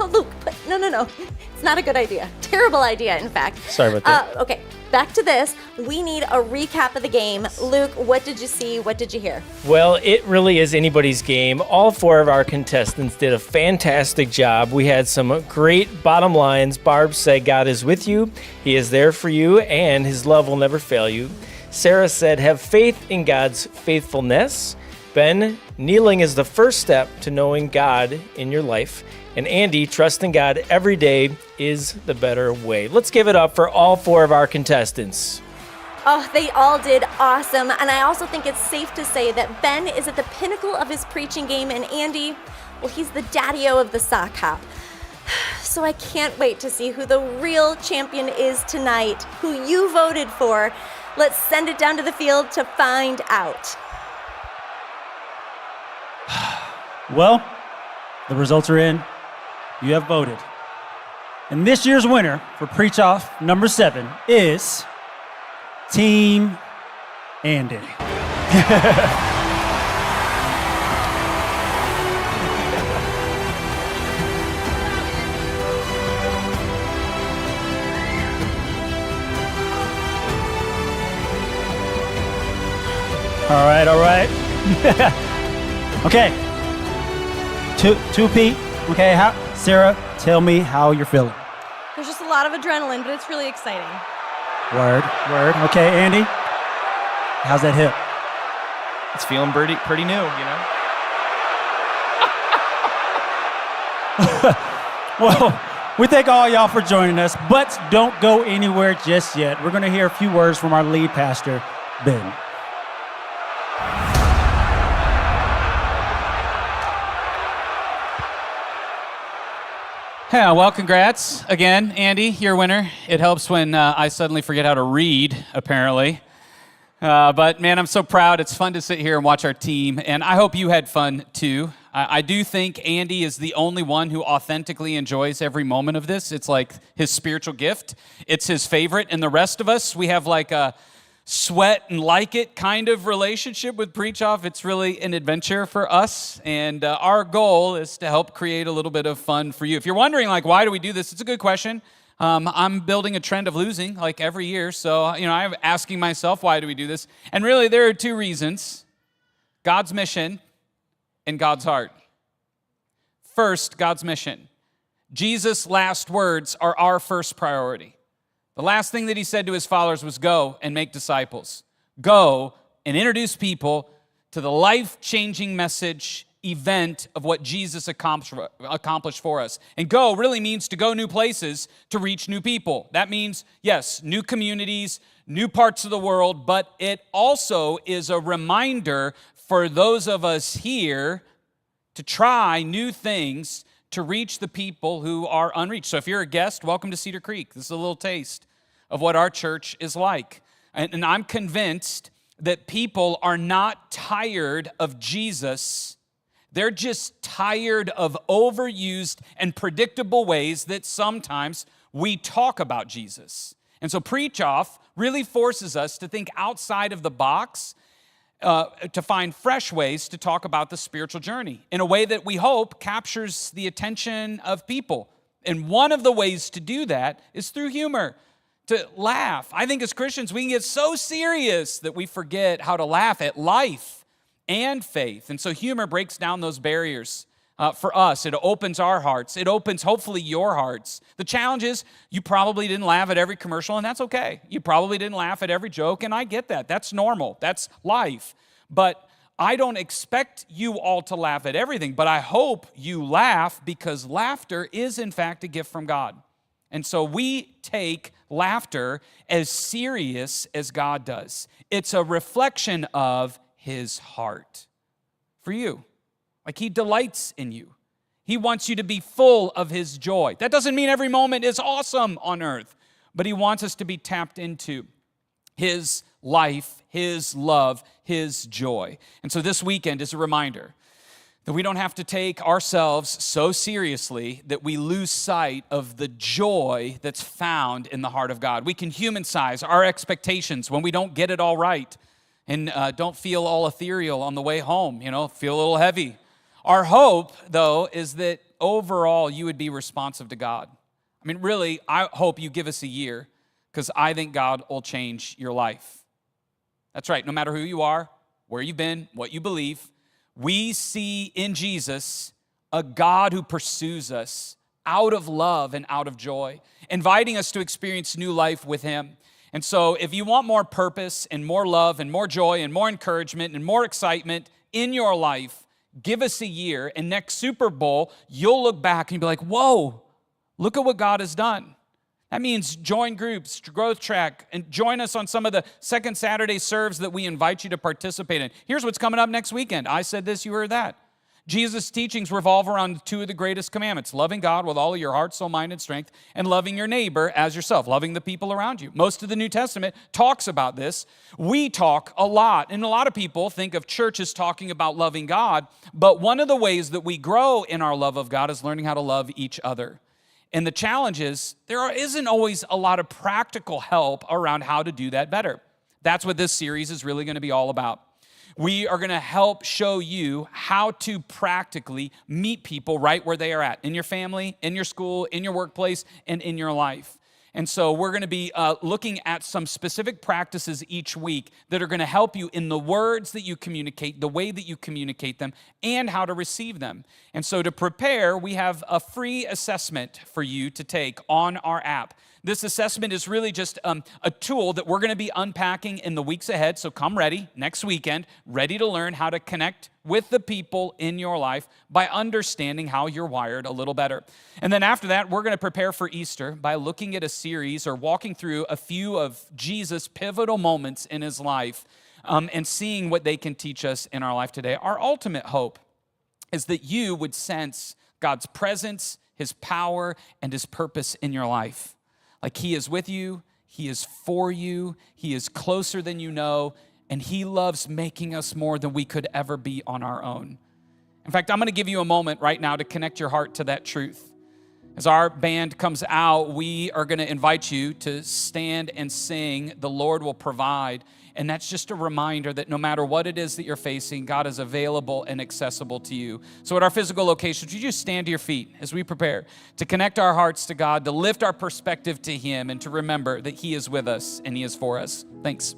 Luke, no. It's not a good idea. Terrible idea, in fact. Sorry about that. Okay, back to this. We need a recap of the game. Luke, what did you see? What did you hear? Well, it really is anybody's game. All four of our contestants did a fantastic job. We had some great bottom lines. Barb said, God is with you. He is there for you, and his love will never fail you. Sarah said, have faith in God's faithfulness. Ben, kneeling is the first step to knowing God in your life. And Andy, trusting God every day is the better way. Let's give it up for all four of our contestants. Oh, they all did awesome. And I also think it's safe to say that Ben is at the pinnacle of his preaching game, and Andy, well, he's the daddy-o of the sock hop. So I can't wait to see who the real champion is tonight, who you voted for. Let's send it down to the field to find out. Well, the results are in. You have voted. And this year's winner for Preach Off number 7 is Team Andy. All right. Okay. Two Pete. Okay, Sarah, tell me how you're feeling. There's just a lot of adrenaline, but it's really exciting. Word. Okay, Andy, how's that hip? It's feeling pretty new, Well, we thank all y'all for joining us, but don't go anywhere just yet. We're going to hear a few words from our lead pastor, Ben. Yeah, well, congrats again, Andy, your winner. It helps when I suddenly forget how to read, apparently. But man, I'm so proud. It's fun to sit here and watch our team, and I hope you had fun too. I do think Andy is the only one who authentically enjoys every moment of this. It's like his spiritual gift. It's his favorite, and the rest of us, we have like a sweat and like it kind of relationship with Preach Off. It's really an adventure for us, and our goal is to help create a little bit of fun for you. If you're wondering, like, why do we do this? It's a good question. I'm building a trend of losing, like every year, so I'm asking myself, why do we do this? And really, there are two reasons: God's mission and God's heart. First, God's mission. Jesus' last words are our first priority. The last thing that he said to his followers was, go and make disciples. Go and introduce people to the life-changing message event of what Jesus accomplished for us. And go really means to go new places to reach new people. That means, yes, new communities, new parts of the world, but it also is a reminder for those of us here to try new things to reach the people who are unreached. So if you're a guest, welcome to Cedar Creek. This is a little taste of what our church is like. And I'm convinced that people are not tired of Jesus. They're just tired of overused and predictable ways that sometimes we talk about Jesus. And so Preach Off really forces us to think outside of the box, to find fresh ways to talk about the spiritual journey in a way that we hope captures the attention of people. And one of the ways to do that is through humor, to laugh. I think as Christians, we can get so serious that we forget how to laugh at life and faith. And so humor breaks down those barriers for us. It opens our hearts. It opens, hopefully, your hearts. The challenge is you probably didn't laugh at every commercial, and that's okay. You probably didn't laugh at every joke, and I get that. That's normal. That's life. But I don't expect you all to laugh at everything, but I hope you laugh because laughter is, in fact, a gift from God. And so we take laughter as serious as God does. It's a reflection of his heart for you. Like he delights in you. He wants you to be full of his joy. That doesn't mean every moment is awesome on earth, but he wants us to be tapped into his life, his love, his joy. And so this weekend is a reminder that we don't have to take ourselves so seriously that we lose sight of the joy that's found in the heart of God. We can human size our expectations when we don't get it all right and don't feel all ethereal on the way home, feel a little heavy. Our hope, though, is that overall you would be responsive to God. I mean, really, I hope you give us a year because I think God will change your life. That's right. No matter who you are, where you've been, what you believe, we see in Jesus a God who pursues us out of love and out of joy, inviting us to experience new life with him. And so if you want more purpose and more love and more joy and more encouragement and more excitement in your life, give us a year, and next Super Bowl, you'll look back and be like, whoa, look at what God has done. That means join groups, growth track, and join us on some of the second Saturday serves that we invite you to participate in. Here's what's coming up next weekend. I said this, you heard that. Jesus' teachings revolve around two of the greatest commandments: loving God with all of your heart, soul, mind, and strength, and loving your neighbor as yourself, loving the people around you. Most of the New Testament talks about this. We talk a lot, and a lot of people think of church as talking about loving God, but one of the ways that we grow in our love of God is learning how to love each other. And the challenge is there isn't always a lot of practical help around how to do that better. That's what this series is really going to be all about. We are going to help show you how to practically meet people right where they are at, in your family, in your school, in your workplace, and in your life. And so we're going to be looking at some specific practices each week that are going to help you in the words that you communicate, the way that you communicate them, and how to receive them. And so to prepare, we have a free assessment for you to take on our app. This assessment is really just a tool that we're going to be unpacking in the weeks ahead. So come ready next weekend, ready to learn how to connect with the people in your life by understanding how you're wired a little better. And then after that, we're going to prepare for Easter by looking at a series or walking through a few of Jesus' pivotal moments in his life and seeing what they can teach us in our life today. Our ultimate hope is that you would sense God's presence, his power, and his purpose in your life. Like he is with you, he is for you, he is closer than you know, and he loves making us more than we could ever be on our own. In fact, I'm going to give you a moment right now to connect your heart to that truth. As our band comes out, we are going to invite you to stand and sing, "The Lord Will Provide." And that's just a reminder that no matter what it is that you're facing, God is available and accessible to you. So at our physical locations, would you just stand to your feet as we prepare to connect our hearts to God, to lift our perspective to Him, and to remember that He is with us and He is for us. Thanks.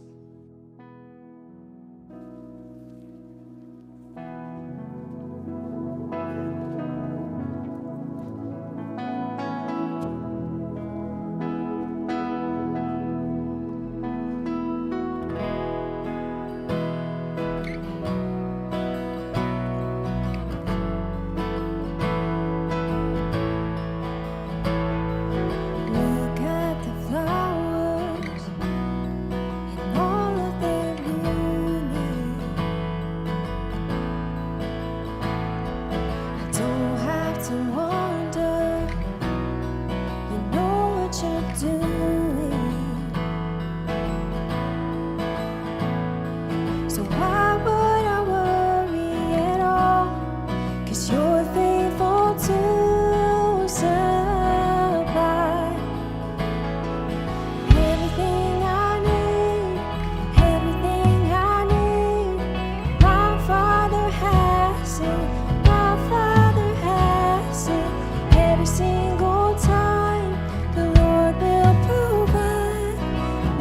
Look at the flowers and all of their blooming. I don't have to wonder, you know what you're doing. So why would I worry at all? 'Cause you're faithful to supply everything I need, everything I need. My Father has it, my Father has it. Every single time the Lord will provide.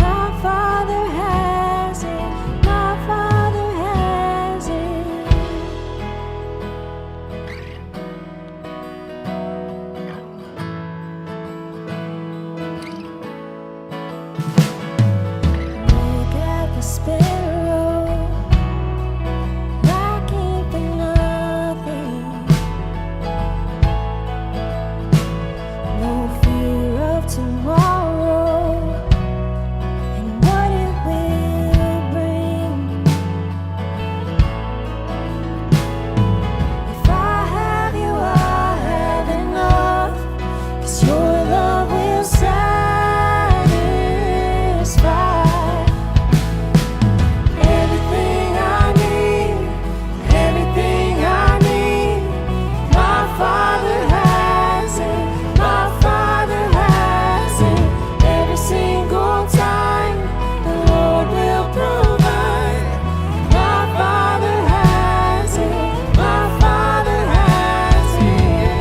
My Father has it, my Father has it. Look at the sparrow, lacking for nothing. No fear of tomorrow and what it will bring. If I have you, I have enough. 'Cause your love will satisfy everything I need, everything I need. My Father has it, my Father has it. Every single time the Lord will provide. My Father has it, my Father has it.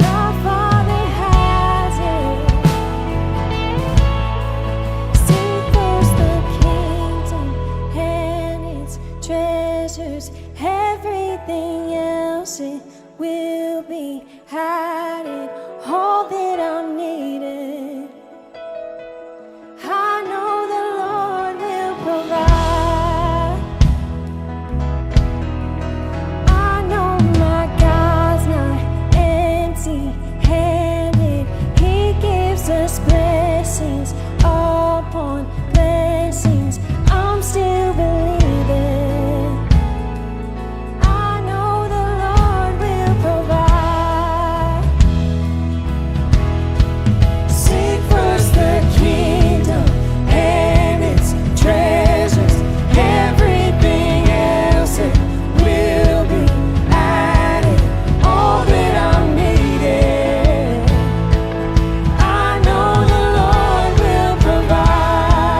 My Father has it. Seek first the kingdom and its treasures. Everything else it will be added. All that I'm needed, I know the Lord will provide. I know my God's not empty-handed. He gives us blessings upon blessings. I'm still believing. I know the Lord will provide. Seek first the kingdom and its treasures. Everything else it will be added. All that I'm needed, I know the Lord will provide.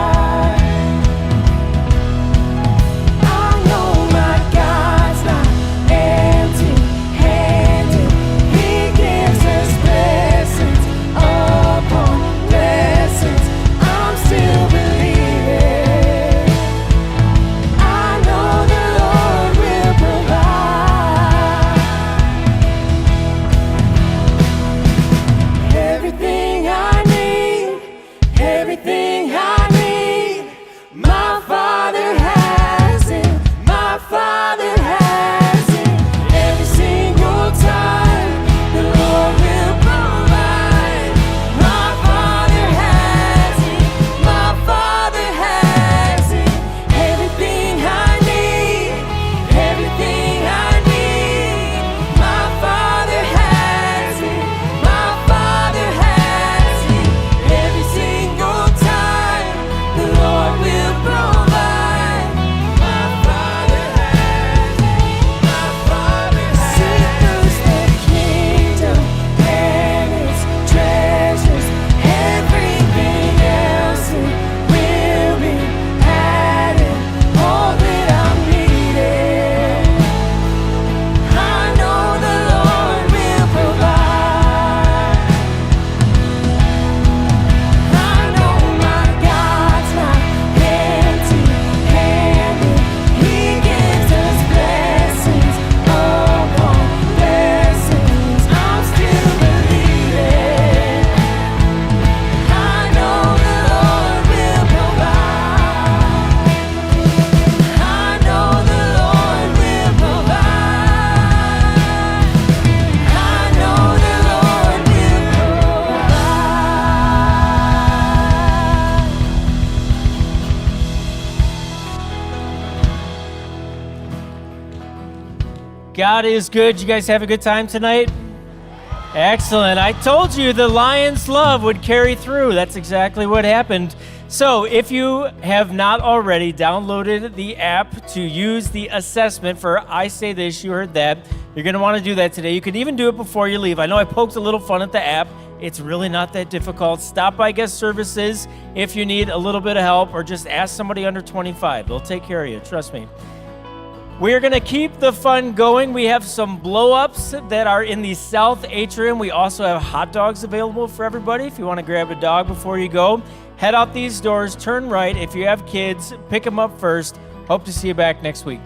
God is good. You guys have a good time tonight? Excellent. I told you the Lions' love would carry through. That's exactly what happened. So if you have not already downloaded the app to use the assessment for I Say This, You Heard That, you're going to want to do that today. You can even do it before you leave. I know I poked a little fun at the app. It's really not that difficult. Stop by guest services if you need a little bit of help, or just ask somebody under 25. They'll take care of you. Trust me. We're going to keep the fun going. We have some blow-ups that are in the south atrium. We also have hot dogs available for everybody if you want to grab a dog before you go. Head out these doors, turn right. If you have kids, pick them up first. Hope to see you back next week.